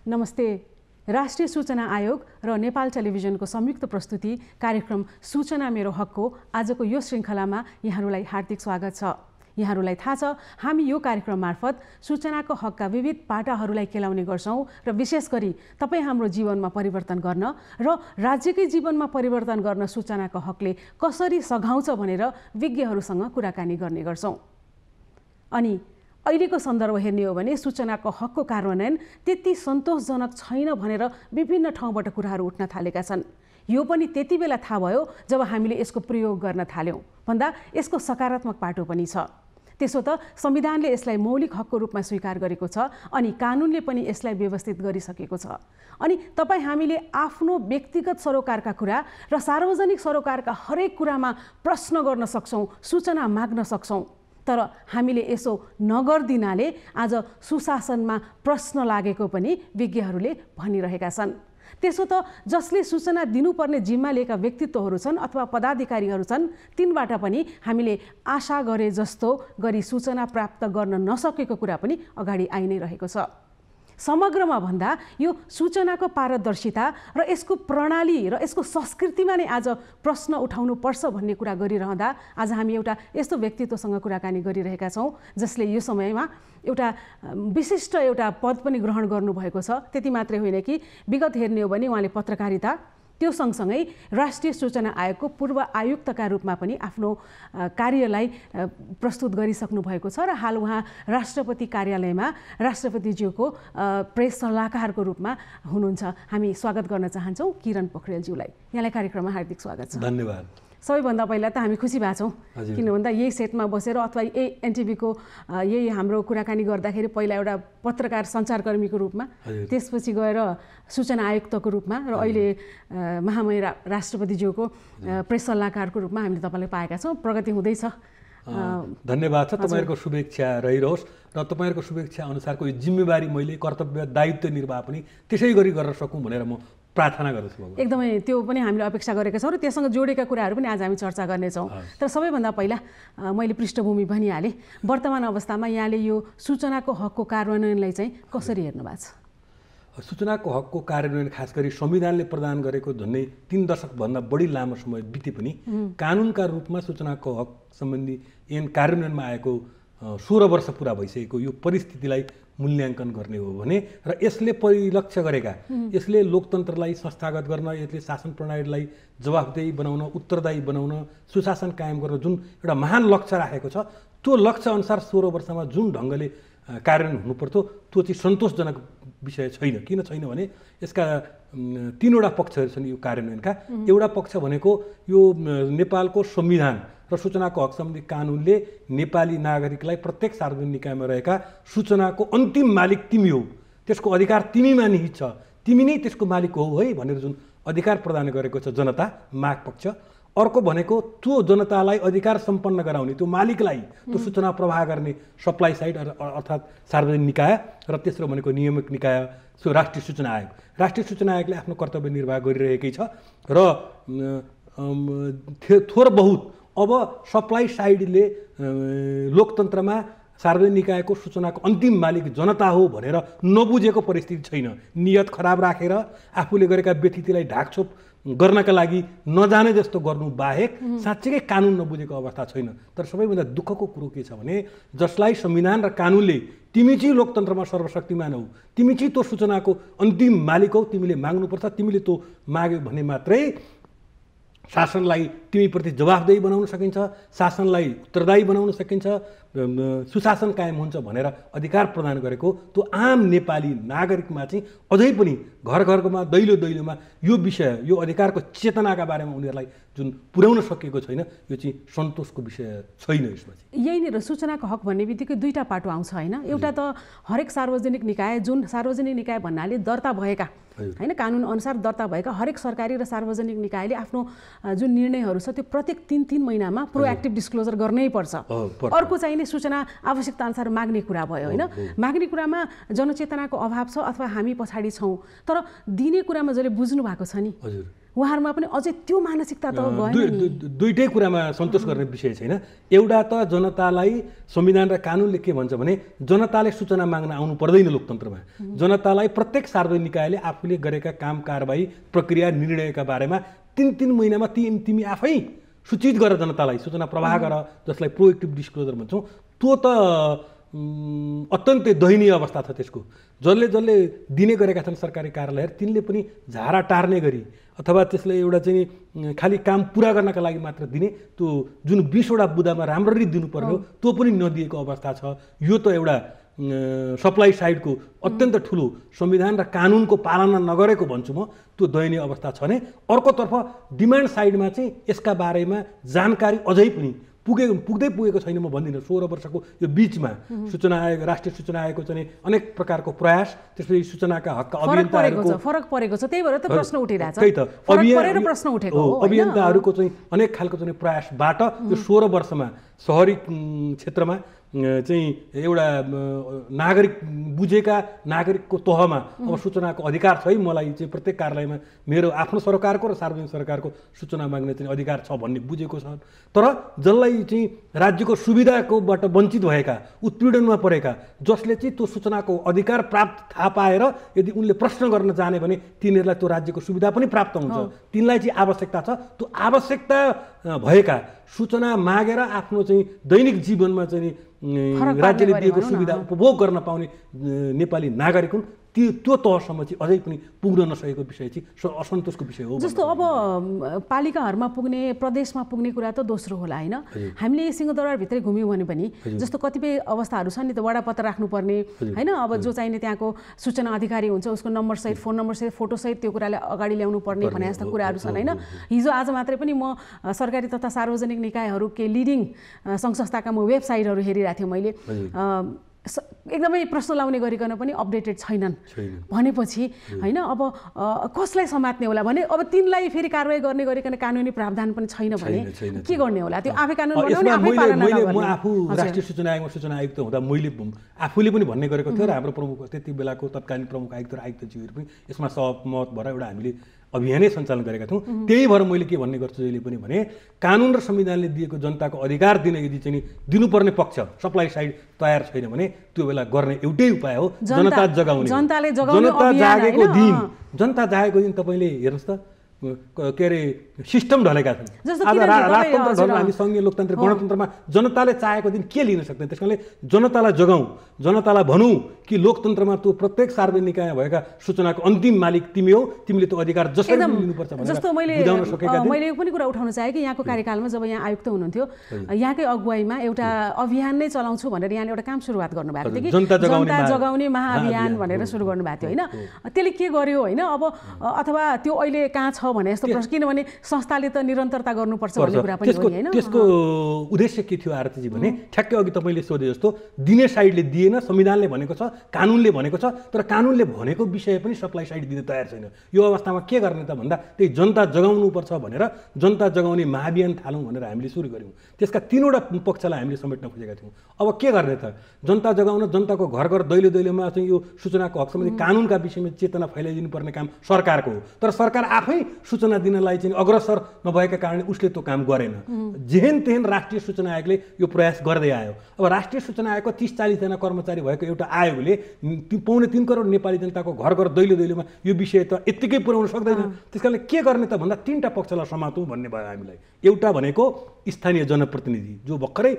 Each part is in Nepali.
नमस्ते। राष्ट्रिय सूचना आयोग र नेपाल टेलिभिजनको संयुक्त प्रस्तुति कार्यक्रम सूचना मेरो हकको आजको यो श्रृङ्खलामा यहाँहरूलाई हार्दिक स्वागत छ। यहाँहरूलाई थाहा छ, हामी यो कार्यक्रम मार्फत सूचनाको हकका विविध पाटाहरूलाई केलाउने गर्छौं र विशेष गरी तपाईँ हाम्रो जीवनमा परिवर्तन गर्न र राज्यकै जीवनमा परिवर्तन गर्न सूचनाको हकले कसरी सघाउँछ भनेर विज्ञहरूसँग कुराकानी गर्ने गर्छौं। अनि अहिलेको सन्दर्भ हेर्ने हो भने सूचनाको हकको कार्यान्वयन त्यति सन्तोषजनक छैन भनेर विभिन्न ठाउँबाट कुराहरू उठ्न थालेका छन्। यो पनि त्यति बेला थाहा भयो जब हामीले यसको प्रयोग गर्न थाल्यौं भन्दा यसको सकारात्मक पाटो पनि छ। त्यसो त संविधानले यसलाई मौलिक हकको रूपमा स्वीकार गरेको छ अनि कानुनले पनि यसलाई व्यवस्थित गरिसकेको छ। अनि तपाईँ हामीले आफ्नो व्यक्तिगत सरोकारका कुरा र सार्वजनिक सरोकारका हरेक कुरामा प्रश्न गर्न सक्छौं, सूचना माग्न सक्छौं। तर हामीले यसो नगर्दिनाले आज सुशासनमा प्रश्न लागेको पनि विज्ञहरूले भनिरहेका छन्। त्यसो त जसले सूचना दिनुपर्ने जिम्मा लिएका व्यक्तित्वहरू छन् अथवा पदाधिकारीहरू छन्, तिनबाट पनि हामीले आशा गरे जस्तो गरी सूचना प्राप्त गर्न नसकेको कुरा पनि अगाडि आइ नै रहेको छ। समग्रमा भन्दा यो सूचनाको पारदर्शिता र यसको प्रणाली र यसको संस्कृतिमा नै आज प्रश्न उठाउनु पर्छ भन्ने कुरा गरिरहँदा आज हामी एउटा यस्तो व्यक्तित्वसँग कुराकानी गरिरहेका छौं जसले यो समयमा एउटा विशिष्ट एउटा पद पनि ग्रहण गर्नुभएको छ। त्यति मात्रै होइन कि विगत हेर्ने हो भने उहाँले पत्रकारिता, त्यो सँगसँगै राष्ट्रिय सूचना आयोगको पूर्व आयुक्तका रूपमा पनि आफ्नो कार्यलाई प्रस्तुत गरिसक्नु भएको छ र हाल उहाँ राष्ट्रपति कार्यालयमा राष्ट्रपतिज्यूको प्रेस सल्लाहकारको रूपमा हुनुहुन्छ। हामी स्वागत गर्न चाहन्छौँ किरण पोखरेलज्यूलाई। यहाँलाई कार्यक्रममा हार्दिक स्वागत छ। धन्यवाद। सबैभन्दा पहिला त हामी खुसी भएको छौँ, किन भन्दा यही सेटमा बसेर अथवा यही एनटिभीको यही हाम्रो कुराकानी गर्दाखेरि पहिला एउटा पत्रकार सञ्चारकर्मीको रूपमा, त्यसपछि गएर सूचना आयुक्तको रूपमा र अहिले महामहिम राष्ट्रपतिज्यूको प्रेस सल्लाहकारको रूपमा हामीले तपाईँलाई पाएका छौँ। प्रगति हुँदैछ। धन्यवाद छ। तपाईँहरूको शुभेच्छा रहिरहोस् र तपाईँहरूको शुभेच्छा अनुसारको यो जिम्मेवारी मैले कर्तव्य दायित्व निर्वाह पनि त्यसै गरी गर्न सकौँ भनेर म प्रार्थना गर्दछु। एकदमै त्यो पनि हामीले अपेक्षा गरेका छौँ र त्यससँग जोडेका कुराहरू पनि आज हामी चर्चा गर्नेछौँ। तर सबैभन्दा पहिला मैले पृष्ठभूमि भनिहालेँ, वर्तमान अवस्थामा यहाँले यो सूचनाको हकको कार्यान्वयनलाई चाहिँ कसरी हेर्नु भएको छ? सूचनाको हकको कार्यान्वयन खास गरी संविधानले प्रदान गरेको झन्डै 3 दशकभन्दा बढी लामो समय बिते पनि कानुनका रूपमा सूचनाको हक सम्बन्धी ऐन कार्यान्वयनमा आएको 16 वर्ष पुरा भइसकेको यो परिस्थितिलाई मूल्याङ्कन गर्ने हो भने र यसले परिलक्ष्य गरेका, यसले लोकतन्त्रलाई संस्थागत गर्न, यसले शासन प्रणालीलाई जवाफदेही बनाउन, उत्तरदायी बनाउन, सुशासन कायम गर्न जुन एउटा महान लक्ष्य राखेको छ, त्यो लक्ष्य अनुसार 16 वर्षमा जुन ढङ्गले कार्यान्वयन हुनुपर्थ्यो त्यो चाहिँ सन्तोषजनक विषय छैन। किन छैन भने यसका 3वटा पक्षहरू छन् यो कार्यान्वयनका। एउटा पक्ष भनेको यो नेपालको संविधान र सूचनाको हक सम्बन्धी कानुनले नेपाली नागरिकलाई प्रत्येक सार्वजनिक निकायमा रहेका सूचनाको अन्तिम मालिक तिमी हो, त्यसको अधिकार तिमीमा निहित छ, तिमी नै त्यसको मालिक हो है भनेर जुन अधिकार प्रदान गरेको छ जनता, माग पक्ष। अर्को भनेको त्यो जनतालाई अधिकार सम्पन्न गराउने, त्यो मालिकलाई त्यो सूचना प्रवाह गर्ने सप्लाई साइड अर्थात् सार्वजनिक निकाय, र तेस्रो भनेको नियामक निकाय सो राष्ट्रिय सूचना आयोग। राष्ट्रिय सूचना आयोगले आफ्नो कर्तव्य निर्वाह गरिरहेकै छ र थोर बहुत अब सप्लाई साइडले लोकतन्त्रमा सार्वजनिक निकायको सूचनाको अन्तिम मालिक जनता हो भनेर नबुझेको परिस्थिति छैन। नियत खराब राखेर आफूले गरेका व्यतिथिलाई ढाकछोप गर्नका लागि नजाने जस्तो गर्नु बाहेक साँच्चैकै कानुन नबुझेको अवस्था छैन। तर सबैभन्दा दुःखको कुरो के छ भने जसलाई संविधान र कानुनले तिमी चाहिँ लोकतन्त्रमा सर्वशक्तिमान हौ, तिमी चाहिँ त्यो सूचनाको अन्तिम मालिक हौ, तिमीले माग्नुपर्छ, तिमीले त्यो माग्यो भने मात्रै शासनलाई तिमीप्रति जवाफदेही बनाउन सकिन्छ, शासनलाई उत्तरदायी बनाउन सकिन्छ, सुशासन कायम हुन्छ भनेर अधिकार प्रदान गरेको त्यो आम नेपाली नागरिकमा चाहिँ अझै पनि घर घरमा दैलो दैलोमा यो विषय, यो अधिकारको चेतनाका बारेमा उनीहरूलाई जुन पुर्याउन सकेको छैन, यो चाहिँ सन्तोषको विषय छैन। यसमा चाहिँ यहीँनिर सूचनाको हक भन्ने बित्तिकै 2टा पाटो आउँछ होइन। एउटा त हरेक सार्वजनिक निकाय, जुन सार्वजनिक निकाय भन्नाले दर्ता भएका होइन, कानुन अनुसार दर्ता भएका हरेक सरकारी र सार्वजनिक निकायले आफ्नो जुन निर्णयहरू छ त्यो प्रत्येक 3-3 महिनामा प्रोएक्टिभ डिस्क्लोजर गर्नै पर्छ। अर्को चाहिने सूचना आवश्यकता अनुसार माग्ने कुरा भयो होइन। माग्ने कुरामा जनचेतनाको अभाव छ अथवा हामी पछाडि छौँ, तर दिने कुरामा जसले बुझ्नु भएको छ नि, उहाँहरूमा पनि अझै त्यो मानसिकता त गएन। दुईटै कुरामा सन्तोष गर्ने विषय छैन। एउटा त जनतालाई संविधान र कानुनले के भन्छ भने जनताले सूचना माग्न आउनु पर्दैन लोकतन्त्रमा। जनतालाई प्रत्येक सार्वजनिक निकायले आफूले गरेका काम कारबाही प्रक्रिया निर्णयका बारेमा 3 महिनामा तिमी आफै सूचित गर जनतालाई, सूचना प्रवाह गर, जसलाई प्रोएक्टिभ डिस्क्लोजर भन्छौँ। त्यो त अत्यन्तै दयनीय अवस्था छ त्यसको। जसले दिने गरेका छन् सरकारी कार्यालयहरू तिनले पनि झारा टार्ने गरी अथवा त्यसले एउटा चाहिँ खालि काम पुरा गर्नका लागि मात्र दिने, त्यो जुन 20वटा बुदामा राम्ररी दिनुपर्ने हो त्यो पनि नदिएको अवस्था छ। यो त एउटा सप्लाई साइडको अत्यन्त ठुलो संविधान र कानुनको पालना नगरेको भन्छु म, त्यो दयनीय अवस्था छ भने अर्कोतर्फ डिमान्ड साइडमा चाहिँ यसका बारेमा जानकारी अझै पनि पुगेको छैन म भन्दिनँ। 16 वर्षको यो बिचमा सूचना आयोग, राष्ट्रिय सूचना आयोगको चाहिँ अनेक प्रकारको प्रयास, त्यसपछि सूचनाका हकका अभियन्ताहरूको फरक परेको छ। त्यही भएर त प्रश्न उठिरहेछ। त्यही त प्रश्न उठेको हो। अभियन्ताहरूको चाहिँ अनेक खालको चाहिँ प्रयासबाट यो 16 वर्षमा सहरी क्षेत्रमा चाहिँ एउटा नागरिक बुझेका नागरिकको तहमा अब सूचनाको अधिकार छ है, मलाई चाहिँ प्रत्येक कार्यालयमा मेरो आफ्नो सरकारको र सार्वजनिक सरकारको सूचना माग्ने चाहिँ अधिकार छ भन्ने बुझेको छ। तर जसलाई चाहिँ राज्यको सुविधाकोबाट वञ्चित भएका, उत्पीडनमा परेका, जसले चाहिँ त्यो सूचनाको अधिकार प्राप्त थाहा पाएर यदि उनले प्रश्न गर्न जाने भने तिनीहरूलाई त्यो राज्यको सुविधा पनि प्राप्त हुन्छ। तिनलाई चाहिँ आवश्यकता छ। त्यो आवश्यकता भएका सूचना मागेर आफ्नो चाहिँ दैनिक जीवनमा चाहिँ राज्यले दिएको सुविधा उपभोग गर्न पाउने नेपाली नागरिक हुन्। त्यो तहसम्म चाहिँ अझै पनि पुग्न नसकेको विषय चाहिँ असन्तोषको विषय हो। जस्तो अब पालिकाहरूमा पुग्ने, प्रदेशमा पुग्ने कुरा त दोस्रो होला होइन। हामीले सिंहदरबारभित्रै घुम्यौँ भने पनि जस्तो कतिपय अवस्थाहरू छन् नि त, वडापत्ता राख्नुपर्ने होइन। अब जो चाहिने त्यहाँको सूचना अधिकारी हुन्छ उसको नम्बरसहित, फोन नम्बरसहित, फोटोसहित त्यो कुरालाई अगाडि ल्याउनु पर्ने भने जस्ता कुराहरू छन् होइन। हिजो आज मात्रै पनि म सरकारी तथा सार्वजनिक निकायहरू के लिडिङ सङ्घ संस्थाका म वेबसाइटहरू हेरिरहेको थिएँ मैले। एकदमै प्रश्न लाउने गरिकन पनि अपडेटेड छैनन् भनेपछि होइन अब कसलाई समात्ने होला भने अब तिनलाई फेरि कारवाही गर्ने गरिकन कानुनी प्रावधान पनि छैन भने के गर्ने होला? त्यो आफै कानुन बनाउने, आफै पालना गर्ने। म आफू राष्ट्रिय सूचना आयोगमा सूचना आयुक्त हुँदा मैले आफूले पनि भन्ने गरेको थियो र हाम्रो प्रमुख त्यति बेलाको तत्कालीन प्रमुख आयुक्त र आयुक्तज्यूहरू पनि यसमा सहमत भएर एउटा हामीले अभियानै सञ्चालन गरेका थियौँ। त्यही भएर मैले के भन्ने गर्छु जहिले पनि भने कानुन र संविधानले दिएको जनताको अधिकार दिन यदि चाहिँ दिनुपर्ने पक्ष सप्लाई साइड तयार छैन भने त्यो बेला गर्ने एउटै उपाय हो जनता जगाउने। जनता जागेको दिन तपाईँले हेर्नुहोस् त के अरे सिस्टम ढलेका छन्। आज राजतन्त्र ढल्न हामी सङ्घीय लोकतान्त्रिक गणतन्त्रमा जनताले चाहेको दिन के लिन सक्दैन। त्यस कारणले जनतालाई जगाउँ, जनतालाई भनौँ कि लोकतन्त्रमा त्यो प्रत्येक सार्वजनिक निकायमा भएका सूचनाको अन्तिम मालिक तिमी हो, तिमीले त्यो अधिकार जसरी लिनुपर्छ भनेर जस्तो मैले पनि कुरा उठाउन चाहेँ कि यहाँको कार्यकालमा जब यहाँ आयुक्त हुनुहुन्थ्यो, यहाँकै अगुवाईमा एउटा अभियान नै चलाउँछु भनेर यहाँले एउटा काम सुरुवात गर्नुभएको थियो कि जनता जगाउने महाअभियान भनेर सुरु गर्नुभएको थियो होइन। त्यसले के गर्यो होइन? अब अथवा त्यो अहिले कहाँ छ भने यस्तो प्रश्न, किनभने संस्थाले त निरन्तरता गर्नुपर्छ भन्ने कुरा पनि हो नि होइन। त्यसको उद्देश्य के थियो आरतीजी भने ठ्याक्कै अघि तपाईँले सोधे जस्तो दिने साइडले दिएन, संविधानले भनेको छ, कानुनले भनेको छ, तर कानुनले भनेको विषय पनि सप्लाई साइड दिन तयार छैन। यो अवस्थामा के गर्ने त भन्दा त्यही जनता जगाउनुपर्छ भनेर जनता जगाउने महाअभियान थालौँ भनेर हामीले सुरु गऱ्यौँ। त्यसका 3वटा पक्षलाई हामीले समेट्न खोजेका थियौँ। अब के गर्ने त? जनता जगाउन, जनताको घर घर दैलो दैलोमा चाहिँ यो सूचनाको हक सम्बन्धी कानुनका विषयमा चेतना फैलाइदिनु पर्ने काम सरकारको हो। तर सरकार आफै सूचना दिनलाई चाहिँ अग्रसर नभएका कारणले उसले त्यो काम गरेन। जेहेन तेहेन राष्ट्रिय सूचना आयोगले यो प्रयास गर्दै आयो। अब राष्ट्रिय सूचना आयोगको 30-40 जना कर्मचारी भएको एउटा आयोगले 3.25 करोड नेपाली जनताको घर घर दैलो दैलोमा यो विषय त यत्तिकै पुर्याउन सक्दैन। त्यस कारणले के गर्ने त भन्दा 3टा पक्षलाई समातौँ भन्ने भयो हामीलाई। एउटा भनेको स्थानीय जनप्रतिनिधि जो भर्खरै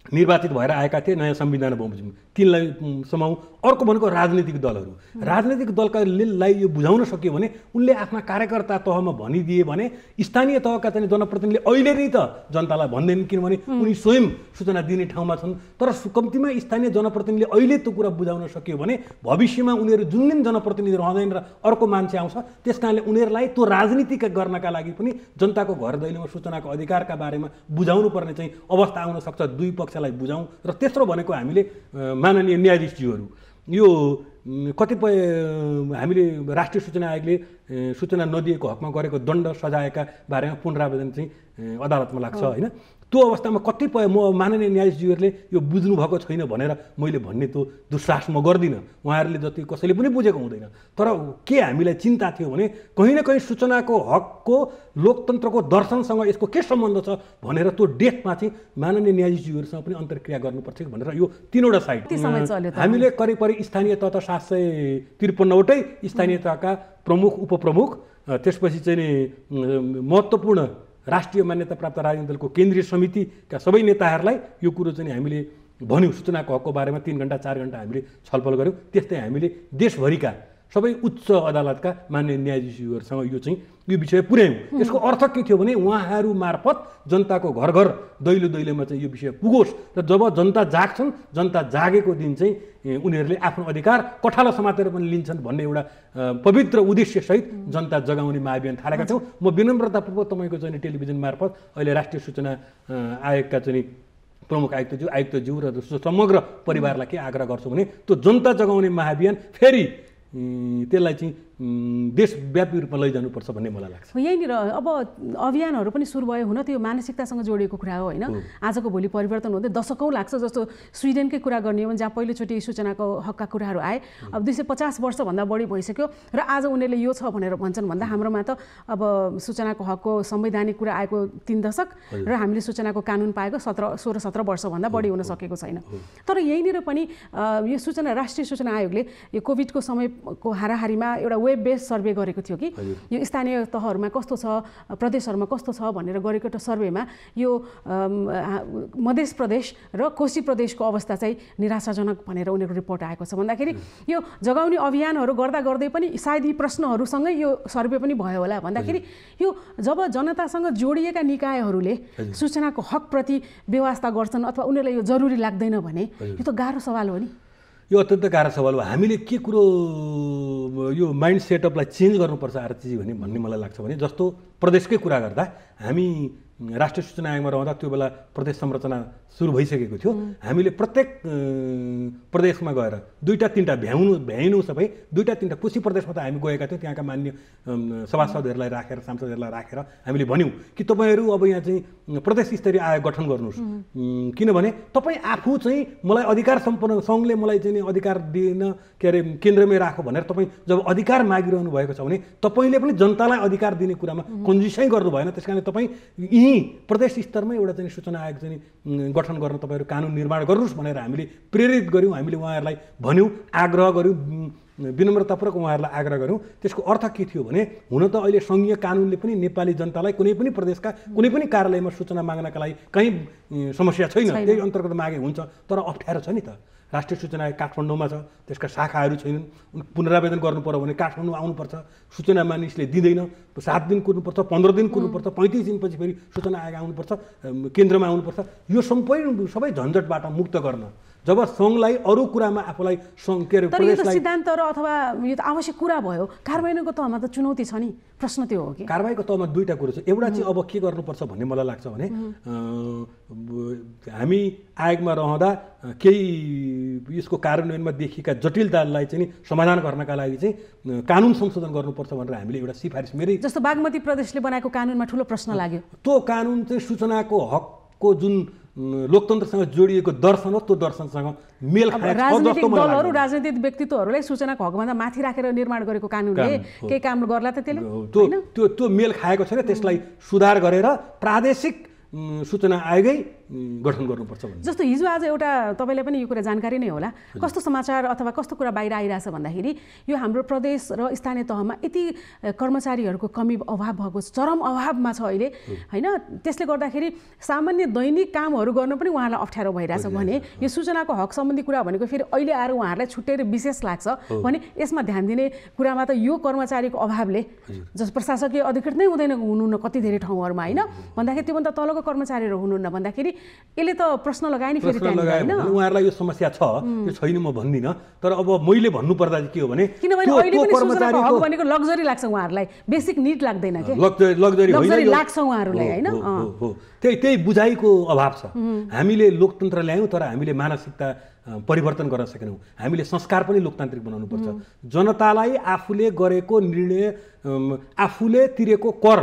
निर्वाचित भएर आएका थिए, नयाँ संविधान बमोजिम, तिनलाई समाउँ। अर्को भनेको राजनीतिक दलहरू। राजनीतिक दलकालाई यो बुझाउन सक्यो भने उनले आफ्ना कार्यकर्ता तहमा भनिदिए भने स्थानीय तहका चाहिँ जनप्रतिनिधिले अहिले नै त जनतालाई भन्दैनन्, किनभने उनी स्वयं सूचना दिने ठाउँमा छन्। तर कम्तीमा स्थानीय जनप्रतिनिधिले अहिले त्यो कुरा बुझाउन सक्यो भने भविष्यमा उनीहरू जुन दिन जनप्रतिनिधि रहँदैन र अर्को मान्छे आउँछ, त्यस कारणले उनीहरूलाई त्यो राजनीति गर्नका लागि पनि जनताको घर दैलोमा सूचनाको अधिकारका बारेमा बुझाउनु पर्ने चाहिँ अवस्था आउन सक्छ। दुई पक्षलाई बुझाउँ। र तेस्रो भनेको हामीले माननीय न्यायाधीशज्यूहरू, यो कतिपय हामीले राष्ट्रिय सूचना आयोगले सूचना नदिएको हकमा गरेको दण्ड सजायका बारेमा पुनरावेदन चाहिँ अदालतमा लाग्छ होइन। त्यो अवस्थामा कतिपय माननीय न्यायाधीशजीहरूले यो बुझ्नु भएको छैन भनेर मैले भन्ने त्यो दुस्साहस म गर्दिनँ। उहाँहरूले जति कसैले पनि बुझेको हुँदैन। तर के हामीलाई चिन्ता थियो भने कहीँ न कहीँ सूचनाको हकको लोकतन्त्रको दर्शनसँग यसको के सम्बन्ध छ भनेर त्यो डेटमा चाहिँ माननीय न्यायाधीशजीहरूसँग पनि अन्तर्क्रिया गर्नुपर्छ भनेर यो 3वटा साइड हामीले करिब करिब स्थानीय तह 753वटै स्थानीय तहका प्रमुख उपप्रमुख, त्यसपछि चाहिँ नि महत्त्वपूर्ण राष्ट्रिय मान्यता प्राप्त राजनीतिक दलको केन्द्रीय समितिका सबै नेताहरूलाई यो कुरो चाहिँ हामीले भन्यौँ। सूचनाको हकको बारेमा 3 घण्टा 4 घण्टा हामीले छलफल गऱ्यौँ। त्यस्तै हामीले देशभरिका सबै उच्च अदालतका मान्य न्यायाधीशहरूसँग यो विषय पुर्यायौँ। यसको अर्थ के थियो भने उहाँहरू मार्फत जनताको घर घर दैलो दैलोमा चाहिँ यो विषय पुगोस् र जब जनता जाग्छन्, जनता जागेको दिन चाहिँ उनीहरूले आफ्नो अधिकार कठालो समातेर पनि लिन्छन् भन्ने एउटा पवित्र उद्देश्यसहित जनता जगाउने महाअभियान थालेका छौँ। म विनम्रतापूर्वक तपाईँको चाहिँ टेलिभिजन मार्फत अहिले राष्ट्रिय सूचना आयोगका चाहिँ प्रमुख आयुक्तज्यू र समग्र परिवारलाई के आग्रह गर्छु भने त्यो जनता जगाउने महाअभियान फेरि त्यसलाई चाहिँ देशव्यापी रूपमा लैजानुपर्छ भन्ने मलाई लाग्छ। यहीँनिर अब अभियानहरू पनि सुरु भयो हुन त्यो मानसिकतासँग जोडिएको कुरा हो होइन। आजको भोलि परिवर्तन हुँदै दशकौँ लाग्छ। जस्तो स्विडेनकै कुरा गर्ने हो भने जहाँ पहिलोचोटि सूचनाको हकका कुराहरू आए, अब 250 वर्षभन्दा बढी भइसक्यो र आज उनीहरूले यो छ भनेर भन्छन् भन्दा हाम्रोमा त अब सूचनाको हकको संवैधानिक कुरा आएको 3 दशक र हामीले सूचनाको कानुन पाएको 16-17 वर्षभन्दा बढी हुन सकेको छैन। तर यहीँनिर पनि यो राष्ट्रिय सूचना आयोगले यो कोभिडको समयको हाराहारीमा एउटा वेब बेस्ड सर्वे गरेको थियो कि यो स्थानीय तहहरूमा कस्तो छ, प्रदेशहरूमा कस्तो छ भनेर गरेको एउटा सर्वेमा यो मध्य प्रदेश र कोशी प्रदेशको अवस्था चाहिँ निराशाजनक भनेर उनीहरूको रिपोर्ट आएको छ। भन्दाखेरि यो जगाउने अभियानहरू गर्दा गर्दै पनि सायद यी प्रश्नहरूसँगै यो सर्वे पनि भयो होला। भन्दाखेरि यो जब जनतासँग जोडिएका निकायहरूले सूचनाको हकप्रति व्यवस्था गर्छन् अथवा उनीहरूलाई यो जरुरी लाग्दैन भने यो त गाह्रो सवाल हो नि। यो अत्यन्त गाह्रो सवाल हो। हामीले के कुरो यो माइन्ड सेटअपलाई चेन्ज गर्नुपर्छ आरतीजी भन्ने मलाई लाग्छ भने जस्तो प्रदेशकै कुरा गर्दा हामी राष्ट्रिय सूचना आयोगमा रहँदा त्यो बेला प्रदेश संरचना सुरु भइसकेको थियो। हामीले प्रत्येक प्रदेशमा गएर 2-3टा भ्याइनु सबै 2-3टा कोशी प्रदेशमा त हामी गएका थियौँ। त्यहाँका मान्य सभासदहरूलाई राखेर सांसदहरूलाई राखेर हामीले भन्यौँ कि तपाईँहरू अब यहाँ चाहिँ प्रदेश स्तरीय आयोग गठन गर्नुहोस्, किनभने तपाईँ आफू चाहिँ मलाई अधिकार सम्पन्न सङ्घले मलाई चाहिँ अधिकार दिएन के अरे केन्द्रमै राखो भनेर तपाईँ जब अधिकार मागिरहनु भएको छ भने तपाईँले पनि जनतालाई अधिकार दिने कुरामा कन्जुसै गर्नु भएन। त्यस कारण तपाईँ यहीँ प्रदेश स्तरमा एउटा चाहिँ सूचना आयोग चाहिँ गठन गर्न तपाईँहरू कानुन निर्माण गर्नुहोस् भनेर हामीले प्रेरित गऱ्यौँ। हामीले उहाँहरूलाई भन्यौँ, आग्रह गऱ्यौँ, विनम्रतापूर्वक उहाँहरूलाई आग्रह गऱ्यौँ। त्यसको अर्थ के थियो भने हुन त अहिले सङ्घीय कानुनले पनि नेपाली जनतालाई कुनै पनि प्रदेशका कुनै पनि कार्यालयमा सूचना माग्नका लागि कहीँ समस्या छैन, त्यही अन्तर्गत मागे हुन्छ। तर अप्ठ्यारो छ नि त। राष्ट्रिय सूचना आयोग काठमाडौँमा छ, त्यसका शाखाहरू छैनन्। पुनरावेदन गर्नु पर्यो भने काठमाडौँ आउनुपर्छ। सूचना मानिसले दिँदैन, 7 दिन कुर्नुपर्छ, 15 दिन कुर्नुपर्छ, 35 दिनपछि फेरि सूचना आयोग आउनुपर्छ, केन्द्रमा आउनुपर्छ। यो सबै झन्झटबाट मुक्त गर्न जब सङ्घलाई अरू कुरामा आफूलाई के अरे प्रदेशलाई सिद्धान्त र अथवा यो त आवश्यक कुरा भयो, कारबाहीको तहमा त चुनौती छ नि। प्रश्न त्यो हो कि कारबाहीको तहमा 2टा कुरो छ। एउटा चाहिँ अब के गर्नुपर्छ भन्ने मलाई लाग्छ भने हामी आयोगमा रहँदा केही यसको कार्यान्वयनमा देखिएका जटिलतालाई चाहिँ समाधान गर्नका लागि चाहिँ कानुन संशोधन गर्नुपर्छ भनेर हामीले एउटा सिफारिस मेरै जस्तो बागमती प्रदेशले बनाएको कानुनमा ठुलो प्रश्न लाग्यो। त्यो कानुन चाहिँ सूचनाको हकको जुन लोकतन्त्रसँग जोडिएको दर्शन हो, त्यो दर्शनसँग मेल खाएको राजनीतिक दलहरू राजनीतिक व्यक्तित्वहरूलाई सूचनाको हकभन्दा माथि राखेर निर्माण गरेको कानुनले केही काम गर्ला त त्यसले त्यो मेल खाएको छैन। त्यसलाई सुधार गरेर प्रादेशिक सूचना आयोगै गठन गर्नुपर्छ। जस्तो हिजो आज एउटा तपाईँलाई पनि यो कुरा जानकारी नै होला, कस्तो समाचार अथवा कस्तो कुरा बाहिर आइरहेछ भन्दाखेरि यो हाम्रो प्रदेश र स्थानीय तहमा यति कर्मचारीहरूको कमी अभाव भएको चरम अभावमा छ अहिले होइन। त्यसले गर्दाखेरि सामान्य दैनिक कामहरू गर्न पनि उहाँलाई अप्ठ्यारो भइरहेछ भने यो सूचनाको हक सम्बन्धी कुरा भनेको फेरि अहिले आएर उहाँहरूलाई छुट्याएर विशेष लाग्छ भने यसमा ध्यान दिने कुरामा त यो कर्मचारीको अभावले जस प्रशासकीय अधिकृत नै हुनुहुन्न कति धेरै ठाउँहरूमा होइन भन्दाखेरि त्योभन्दा तलको कर्मचारीहरू हुनुहुन्न भन्दाखेरि यसले त प्रश्न लगाए नि फेरि उहाँहरूलाई यो समस्या छ, यो छैन म भन्दिनँ। तर अब मैले भन्नुपर्दा के हो भने किनभने अहिले पनि सूचनाको हक भनेको लग्जरी लाग्छ उहाँहरूलाई, बेसिक निड लाग्दैन के, लग्जरी लाग्छ उहाँहरूलाई होइन। त्यही बुझाइको अभाव छ। हामीले लोकतन्त्र ल्यायौँ तर हामीले मानसिकता परिवर्तन गर्न सकेनौँ। हामीले संस्कार पनि लोकतान्त्रिक बनाउनुपर्छ। जनतालाई आफूले गरेको निर्णय, आफूले तिरेको कर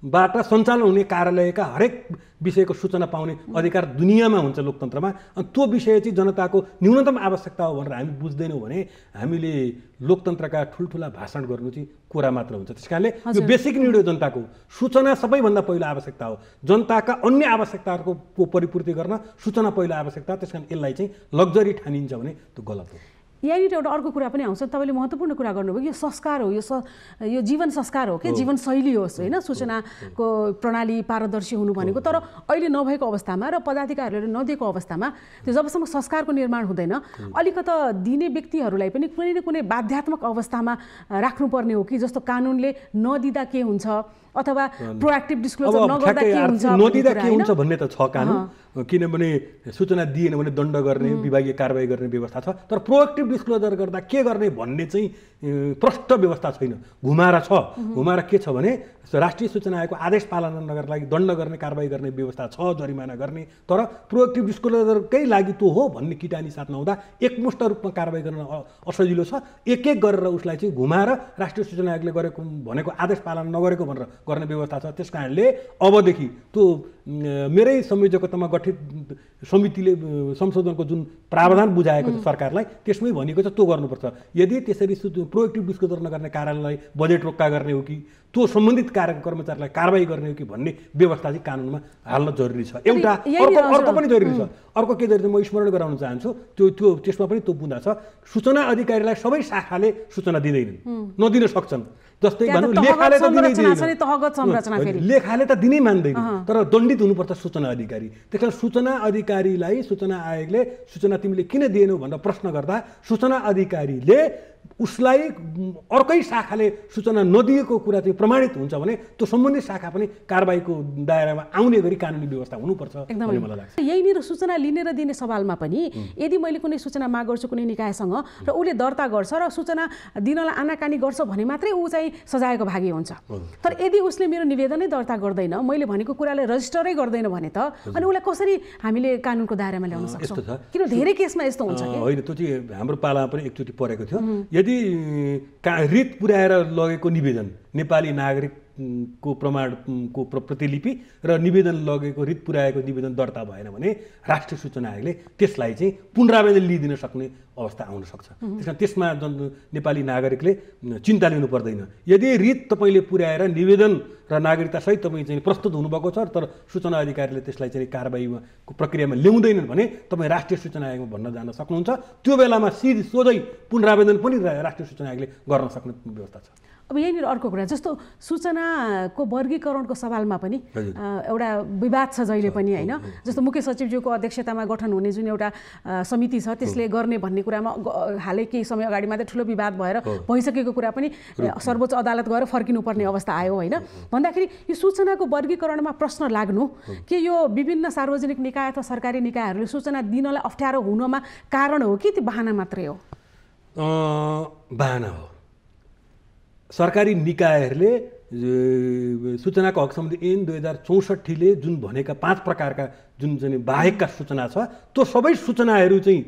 बाट सञ्चालन हुने कार्यालयका हरेक विषयको सूचना पाउने अधिकार दुनियाँमा हुन्छ लोकतन्त्रमा। अनि त्यो विषय चाहिँ जनताको न्यूनतम आवश्यकता हो भनेर हामी बुझ्दैनौँ भने हामीले लोकतन्त्रका ठुल्ठुला भाषण गर्नु चाहिँ कुरा मात्र हुन्छ। त्यस कारणले यो बेसिक निड हो जनताको। सूचना सबैभन्दा पहिलो आवश्यकता हो। जनताका अन्य आवश्यकताहरूको परिपूर्ति गर्न सूचना पहिलो आवश्यकता। त्यस कारण यसलाई चाहिँ लग्जरी ठानिन्छ भने त्यो गलत हो। यहाँनिर एउटा अर्को कुरा पनि आउँछ। तपाईँले महत्त्वपूर्ण कुरा गर्नुभयो। यो संस्कार हो, यो जीवन संस्कार हो कि जीवनशैली होस् होइन। सूचनाको प्रणाली पारदर्शी हुनु भनेको, तर अहिले नभएको अवस्थामा र पदाधिकारीहरूले नदिएको अवस्थामा त्यो जबसम्म संस्कारको निर्माण हुँदैन, अलिकता दिने व्यक्तिहरूलाई पनि कुनै न कुनै बाध्यात्मक अवस्थामा राख्नुपर्ने हो कि जस्तो कानुनले नदिँदा के हुन्छ अथवा प्रोएक्टिभ डिस्क्लोजर नगर्दा के हुन्छ, नदिँदा के हुन्छ भन्ने त छ कानुन। किनभने सूचना दिएन भने दण्ड गर्ने विभागीय कारबाही गर्ने व्यवस्था छ। तर प्रोएक्टिभ डिस्क्लोजर गर्दा के गर्ने भन्ने चाहिँ प्रष्ट व्यवस्था छैन। घुमारा छ। घुमारा के छ भने राष्ट्रिय सूचना आयोगको आदेश पालना नगर्नको लागि दण्ड गर्ने कारबाही गर्ने व्यवस्था छ, जरिमाना गर्ने। तर प्रोएक्टिभ डिस्क्लोजरकै लागि त्यो हो भन्ने किटानी साथ नहुँदा एकमुष्ट रूपमा कारबाही गर्न असजिलो छ। एक एक गरेर उसलाई चाहिँ घुमाएर राष्ट्रिय सूचना आयोगले गरेको भनेको आदेश पालना नगरेको भनेर गर्ने व्यवस्था छ। त्यस कारणले अबदेखि त्यो मेरै संयोजकतामा गठित समितिले संशोधनको जुन प्रावधान बुझाएको छ सरकारलाई, त्यसमै भनेको छ त्यो गर्नुपर्छ। यदि त्यसरी प्रोएक्टिभ डिस्क्लोजर नगर्ने कार्यालयलाई बजेट रोक्का गर्ने हो कि त्यो सम्बन्धित कर्मचारीलाई कारबाही गर्ने हो कि भन्ने व्यवस्था चाहिँ कानुनमा हाल्न जरुरी छ। एउटा अर्को पनि जरुरी छ। अर्को के जरुरी छ म स्मरण गराउन चाहन्छु। त्यसमा पनि त्यो बुँदा छ। सूचना अधिकारीलाई सबै शाखाले सूचना दिँदैनन्, नदिन सक्छन्। जस्तै भनौँ लेखाले त लेखाले त दिनै मान्दैन, तर दण्डित हुनुपर्छ सूचना अधिकारी। त्यसकारण सूचना अधिकारीलाई सूचना आयोगले सूचना तिमीले किन दिएनौ भनेर प्रश्न गर्दा सूचना अधिकारीले उसलाई अर्कै शाखाले सूचना नदिएको कुरा चाहिँ प्रमाणित हुन्छ भने त्यो सम्बन्धित शाखा पनि कारबाहीको दायरामा आउने गरी कानुनी व्यवस्था हुनुपर्छ भन्ने मलाई लाग्छ। यहीँनिर सूचना लिने र दिने सवालमा पनि यदि मैले कुनै सूचना माग गर्छु कुनै निकायसँग र उसले दर्ता गर्छ र सूचना दिनलाई आनाकानी गर्छ भने मात्रै ऊ चाहिँ सजायको भागी हुन्छ। तर यदि उसले मेरो निवेदनै दर्ता गर्दैन, मैले भनेको कुरालाई रजिस्टरै गर्दैन भने त अनि उसलाई कसरी हामीले कानुनको दायरामा ल्याउन सक्छौँ? किन धेरै केसमा यस्तो हुन्छ कि होइन। त्यो चाहिँ हाम्रो पालामा पनि एकचोटि परेको थियो। यदि रिट पुर्याएर लगेको निवेदन नेपाली नागरिकको प्रमाणको प्रतिलिपि र निवेदन लगेको रिट पुर्याएको निवेदन दर्ता भएन भने राष्ट्रिय सूचना आयोगले त्यसलाई चाहिँ पुनरावेदन लिइदिन सक्ने अवस्था आउन सक्छ। त्यसमा नेपाली नागरिकले चिन्ता लिनु पर्दैन। यदि रिट तपाईँले पुर्याएर निवेदन र नागरिकतासहित तपाईँ चाहिँ प्रस्तुत हुनुभएको छ तर सूचना अधिकारीले त्यसलाई चाहिँ कारबाहीको प्रक्रियामा ल्याउँदैनन् भने तपाईँ राष्ट्रिय सूचना आयोगमा भन्न जान सक्नुहुन्छ। त्यो बेलामा सोझै पुनरावेदन पनि राष्ट्रिय सूचना आयोगले गर्न सक्ने व्यवस्था छ। अब यहीँनिर अर्को कुरा जस्तो सूचनाको वर्गीकरणको सवालमा पनि एउटा विवाद छ जहिले पनि होइन। जस्तो मुख्य सचिवज्यूको अध्यक्षतामा गठन हुने जुन एउटा समिति छ त्यसले गर्ने भन्ने कुरामा हालै केही समय अगाडि मात्रै ठुलो विवाद भएर भइसकेको कुरा पनि सर्वोच्च अदालत गएर फर्किनुपर्ने अवस्था आयो होइन। भन्दाखेरि यो सूचनाको वर्गीकरणमा प्रश्न लाग्नु के यो विभिन्न सार्वजनिक निकाय अथवा सरकारी निकायहरूले सूचना दिनलाई अप्ठ्यारो हुनमा कारण हो कि त्यो बहाना मात्रै हो? बहाना हो। सरकारी निकायहरूले सूचनाको हक सम्बन्धी ऐन 2064ले जुन भनेका 5 प्रकारका जुन चाहिँ बाहेकका सूचना छ त्यो सबै सूचनाहरू चाहिँ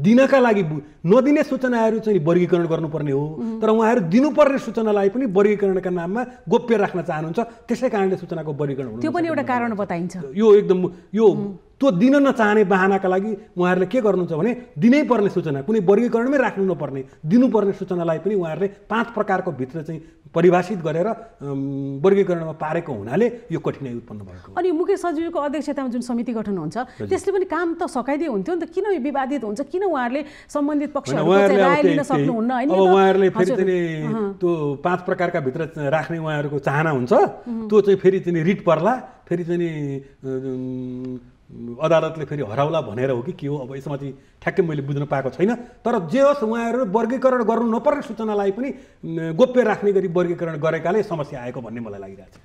दिनका लागि नदिने सूचनाहरू चाहिँ वर्गीकरण गर्नुपर्ने हो। तर उहाँहरू दिनुपर्ने सूचनालाई पनि वर्गीकरणका नाममा गोप्य राख्न चाहनुहुन्छ। त्यसै कारणले सूचनाको वर्गीकरण हुनु त्यो पनि एउटा कारण बताइन्छ। यो एकदम त्यो दिन नचाहने बहानाका लागि उहाँहरूले के गर्नुहुन्छ भने दिनै पर्ने सूचना कुनै वर्गीकरणमै राख्नु नपर्ने दिनुपर्ने सूचनालाई पनि उहाँहरूले 5 प्रकारको भित्र चाहिँ परिभाषित गरेर वर्गीकरणमा पारेको हुनाले यो कठिनाइ उत्पन्न भएको। अनि मुख्य सचिवको अध्यक्षतामा जुन समिति गठन हुन्छ त्यसले पनि काम त सकाइदिए हुन्थ्यो नि त। किन विवादित हुन्छ? किन उहाँहरूले सम्बन्धित पक्षहरूको राय लिन सक्नुहुन्न? अब उहाँहरूले फेरि चाहिँ त्यो 5 प्रकारका भित्र राख्ने उहाँहरूको चाहना हुन्छ। त्यो चाहिँ फेरि चाहिँ रिट पर्ला, फेरि चाहिँ अदालतले फेरि हराउला भनेर हो कि के हो? अब यसमा चाहिँ ठ्याक्कै मैले बुझ्न पाएको छैन। तर जे होस् उहाँहरू वर्गीकरण गर्नु नपर्ने सूचनालाई पनि गोप्य राख्ने गरी वर्गीकरण गरेकाले समस्या आएको भन्ने मलाई लागिरहेको छ।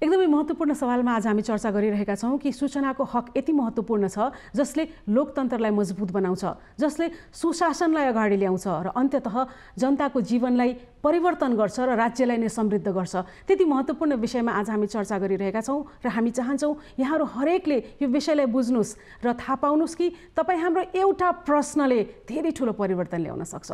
एकदमै महत्त्वपूर्ण सवालमा आज हामी चर्चा गरिरहेका छौँ कि सूचनाको हक यति महत्त्वपूर्ण छ जसले लोकतन्त्रलाई मजबुत बनाउँछ, जसले सुशासनलाई अगाडि ल्याउँछ र अन्ततः जनताको जीवनलाई परिवर्तन गर्छ र राज्यलाई नै समृद्ध गर्छ। त्यति महत्त्वपूर्ण विषयमा आज हामी चर्चा गरिरहेका छौँ र हामी चाहन्छौँ यहाँहरू हरेकले यो विषयलाई बुझ्नुहोस् र थाहा पाउनुहोस् कि तपाईँ हाम्रो एउटा प्रश्नले धेरै ठुलो परिवर्तन ल्याउन सक्छ।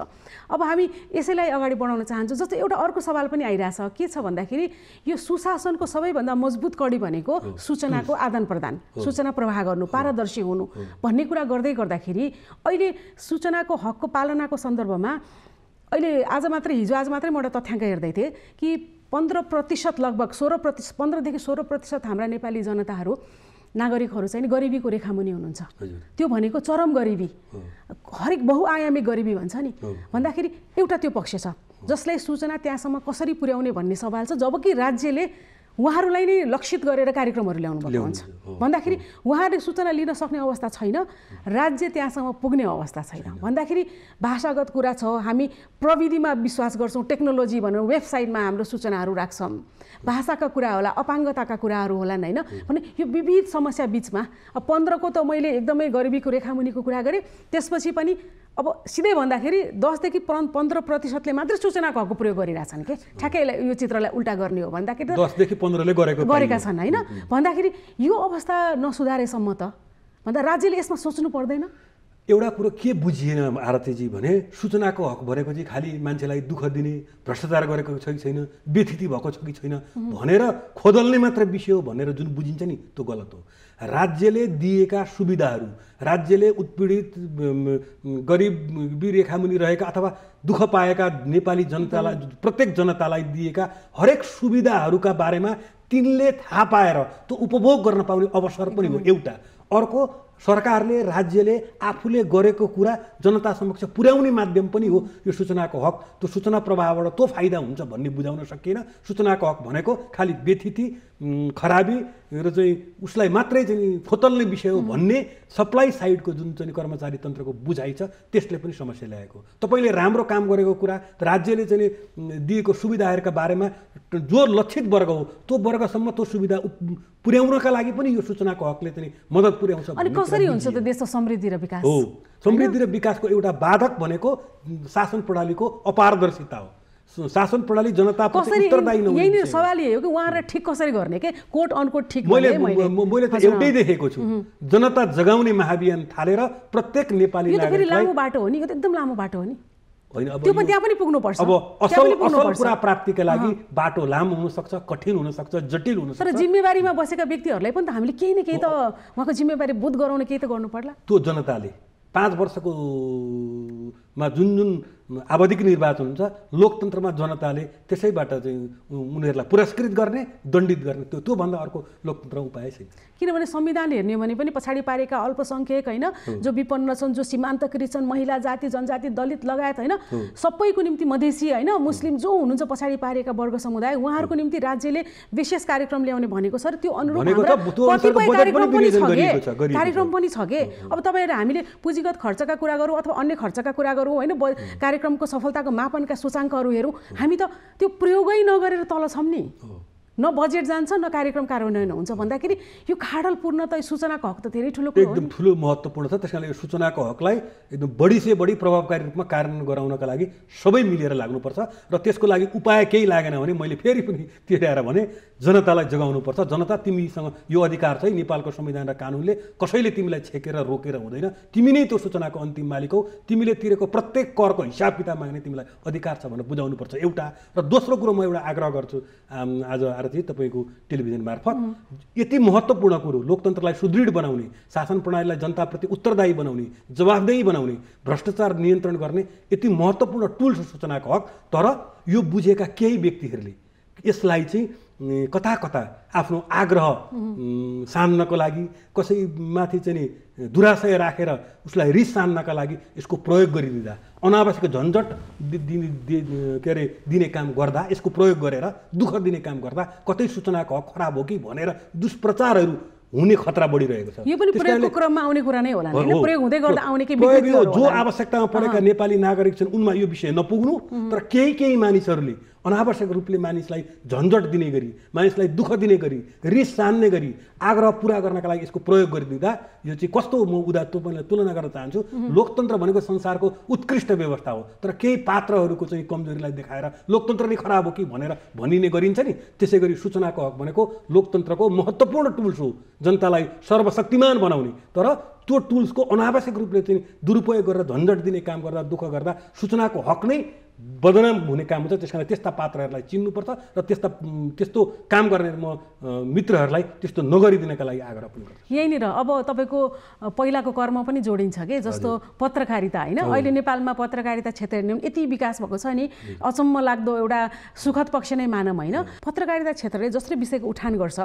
अब हामी यसैलाई अगाडि बढाउन चाहन्छौँ। जस्तो एउटा अर्को सवाल पनि आइरहेछ, के छ भन्दाखेरि यो सुशासनको सबैभन्दा मजबुत कडी भनेको सूचनाको आदान प्रदान, सूचना प्रवाह गर्नु, पारदर्शी हुनु भन्ने कुरा गर्दै गर्दाखेरि अहिले सूचनाको हकको पालनाको सन्दर्भमा अहिले हिजो आज मात्रै म एउटा तथ्याङ्क हेर्दै थिएँ कि 15% लगभग 15देखि 16% हाम्रा नेपाली जनताहरू नागरिकहरू चाहिँ गरिबीको रेखामुनि हुनुहुन्छ। त्यो भनेको चरम गरिबी, हरेक बहुआयामी गरिबी भन्छ नि, भन्दाखेरि एउटा त्यो पक्ष छ जसलाई सूचना त्यहाँसम्म कसरी पुर्याउने भन्ने सवाल छ, जबकि राज्यले उहाँहरूलाई नै लक्षित गरेर कार्यक्रमहरू ल्याउनु भएको हुन्छ। भन्दाखेरि उहाँहरूले सूचना लिन सक्ने अवस्था छैन, राज्य त्यहाँसम्म पुग्ने अवस्था छैन। भन्दाखेरि भाषागत कुरा छ, हामी प्रविधिमा विश्वास गर्छौँ, टेक्नोलोजी भनेर वेबसाइटमा हाम्रो सूचनाहरू राख्छौँ, भाषाका कुरा होला, अपाङ्गताका कुराहरू होलान् होइन भने यो विविध समस्या बिचमा 15 को त मैले एकदमै गरिबीको रेखामुनिको कुरा गरेँ, त्यसपछि पनि अब सिधै भन्दाखेरि 10 देखि 15% मात्रै सूचनाको हकको प्रयोग गरिरहेछन् के, ठ्याक्कै यो चित्रलाई उल्टा गर्ने हो भन्दाखेरि 10 देखि 15 ले गरेका छन् होइन। भन्दाखेरि यो अवस्था नसुधारेसम्म त भन्दा राज्यले यसमा सोच्नु पर्दैन? एउटा कुरो के बुझिएन आरतीजी भने सूचनाको हक भनेको चाहिँ खालि मान्छेलाई दुःख दिने, भ्रष्टाचार गरेको छ कि छैन, व्यथिति भएको छ कि छैन भनेर खोदल्ने मात्र विषय हो भनेर जुन बुझिन्छ नि त्यो गलत हो। राज्यले दिएका सुविधाहरू, राज्यले उत्पीडित गरिबी रेखामुनि रहेका अथवा दुःख पाएका नेपाली जनतालाई, प्रत्येक जनतालाई दिएका हरेक सुविधाहरूका बारेमा तिनले थाहा पाएर त्यो उपभोग गर्न पाउने अवसर पनि हो एउटा। अर्को, सरकारले राज्यले आफूले गरेको कुरा जनता समक्ष पुर्याउने माध्यम पनि हो यो सूचनाको हक। त्यो सूचना प्रवाहबाट त्यो फाइदा हुन्छ भन्ने बुझाउन सकिएन। सूचनाको हक भनेको खालि व्यथिति, खराबी र चाहिँ उसलाई मात्रै चाहिँ खोतल्ने विषय हो भन्ने सप्लाई साइडको जुन चाहिँ कर्मचारी तन्त्रको बुझाइ छ त्यसले पनि समस्या ल्याएको। तपाईँले राम्रो काम गरेको कुरा, राज्यले चाहिँ दिएको सुविधाहरूका बारेमा जो लक्षित वर्ग हो त्यो वर्गसम्म त्यो सुविधा पुर्याउनका लागि पनि यो सूचनाको हकले चाहिँ मद्दत पुर्याउँछ। अनि कसरी हुन्छ त देशको समृद्धि र विकास? हो, समृद्धि र विकासको एउटा बाधक भनेको शासन प्रणालीको अपारदर्शिता हो। शासन प्रणाली जनताप्रति उत्तरदायी नहुनु। यही नै सवाल यही हो कि उहाँहरूलाई ठिक कसरी गर्ने के कोट अनकोट ठिक मैले त एउटै देखेको छु, जनता जगाउने महाअभियान थालेर प्रत्येक नेपाली नागरिकलाई। यो त फेरि लामो बाटो हो नि, यो त एकदम लामो बाटो हो नि होइन। अब त्यो पनि त्यहाँ पनि पुग्नुपर्छ। अब असल कुरा प्राप्तिका लागि बाटो लामो हुनसक्छ, कठिन हुनसक्छ, जटिल हुनसक्छ। तर जिम्मेवारीमा बसेका व्यक्तिहरूलाई पनि त हामीले केही न केही त उहाँको जिम्मेवारी बोध गराउने केही त गर्नु पर्ला। त्यो जनताले 5 वर्षको मा जुन आवधिक निर्वाचन हुन्छ, लोकतन्त्रमा जनताले त्यसैबाट चाहिँ उनीहरूलाई पुरस्कृत गर्ने, दण्डित गर्ने, त्योभन्दा अर्को लोकतन्त्र उपाय छैन। किनभने संविधान हेर्ने भने पनि पछाडि पारेका अल्पसङ्ख्यक होइन, जो विपन्न छन्, जो सीमान्तकृत छन्, महिला, जाति जनजाति, दलित लगायत होइन, सबैको निम्ति मधेसी होइन, मुस्लिम जो हुनुहुन्छ पछाडि पारेका वर्ग समुदाय, उहाँहरूको निम्ति राज्यले विशेष कार्यक्रम ल्याउने भनेको छ र त्यो अनुरूप कतिपय कार्यक्रम पनि छ के। अब तपाईँहरू हामीले पुँजीगत खर्चका कुरा गरौँ अथवा अन्य खर्चका कुरा गरौँ होइन, कार्यक्रमको सफलताको मापनका सूचाङ्कहरू हेरौँ, हामी त त्यो प्रयोगै नगरेर तल छौँ नि। न बजेट जान्छ, न कार्यक्रम कार्यान्वयन हुन्छ भन्दाखेरि यो खाडल पूर्ण त सूचनाको हक त धेरै ठुलो कुरो हो, एकदम ठुलो महत्त्वपूर्ण छ। त्यस कारणले यो सूचनाको हकलाई एकदम बढी से बढी प्रभावकारी रूपमा कार्यान्वयन गराउनका लागि सबै मिलेर लाग्नुपर्छ र त्यसको लागि उपाय केही लागेन भने मैले फेरि पनि तिर्याएर भने जनतालाई जगाउनुपर्छ। जनता, तिमीसँग यो अधिकार छ, नेपालको संविधान र कानुनले कसैले तिमीलाई छेकेर रोकेर हुँदैन, तिमी नै त्यो सूचनाको अन्तिम मालिक हौ, तिमीले तिरेको प्रत्येक करको हिसाब किताब माग्ने तिमीलाई अधिकार छ भनेर बुझाउनुपर्छ एउटा। र दोस्रो कुरो म एउटा आग्रह गर्छु आज आरती तपाईँको टेलिभिजन मार्फत, यति महत्त्वपूर्ण कुरो लोकतन्त्रलाई सुदृढ बनाउने, शासन प्रणालीलाई जनताप्रति उत्तरदायी बनाउने, जवाफदेही बनाउने, भ्रष्टाचार नियन्त्रण गर्ने यति महत्त्वपूर्ण टुल छ सूचनाको हक। तर यो बुझेका केही व्यक्तिहरूले यसलाई चाहिँ कता कता आफ्नो आग्रह सान्नको लागि, कसैमाथि चाहिँ दुराशय राखेर उसलाई रिस सान्नका लागि यसको प्रयोग गरिदिँदा, अनावश्यक झन्झट दिने काम गर्दा, यसको प्रयोग गरेर दुःख दिने काम गर्दा कतै सूचनाको हक खराब हो कि भनेर दुष्प्रचारहरू हुने खतरा बढिरहेको छ। यो पनि प्रयोगको क्रममा आउने कुरा नै होला नि, प्रयोग हुँदै गर्दा आउने के विकृतिहरू जो आवश्यकतामा परेका नेपाली नागरिक छन् उनमा यो विषय नपुग्नु, तर केही मानिसहरूले अनावश्यक रूपले मानिसलाई झन्झट दिने गरी, मानिसलाई दुःख दिने गरी, रिस सान्ने गरी आग्रह पुरा गर्नका लागि यसको प्रयोग गरिदिँदा यो चाहिँ कस्तो म तपाईँलाई तुलना गर्न चाहन्छु। लोकतन्त्र भनेको संसारको उत्कृष्ट व्यवस्था हो, तर केही पात्रहरूको चाहिँ कमजोरीलाई देखाएर लोकतन्त्र नै खराब हो कि भनेर भनिने गरिन्छ नि। त्यसै गरी सूचनाको हक भनेको लोकतन्त्रको महत्त्वपूर्ण टुल्स हो, जनतालाई सर्वशक्तिमान बनाउने। तर त्यो टुल्सको अनावश्यक रूपले चाहिँ दुरुपयोग गरेर झन्झट दिने काम गर्दा, दुःख गर्दा सूचनाको हक नै बदनाम हुने काम हुन्छ। त्यस कारण त्यस्ता पात्रहरूलाई चिन्नुपर्छ र त्यस्तो काम गर्ने म मित्रहरूलाई त्यस्तो नगरिदिनका लागि आग्रह पनि गर्छु। यहीँनिर अब तपाईँको पहिलाको कर्म पनि जोडिन्छ कि, जस्तो पत्रकारिता होइन, अहिले नेपालमा पत्रकारिता क्षेत्र यति विकास भएको छ नि, अचम्म लाग्दो एउटा सुखद पक्ष नै मानौँ होइन। पत्रकारिता क्षेत्रले जसले विषयको उठान गर्छ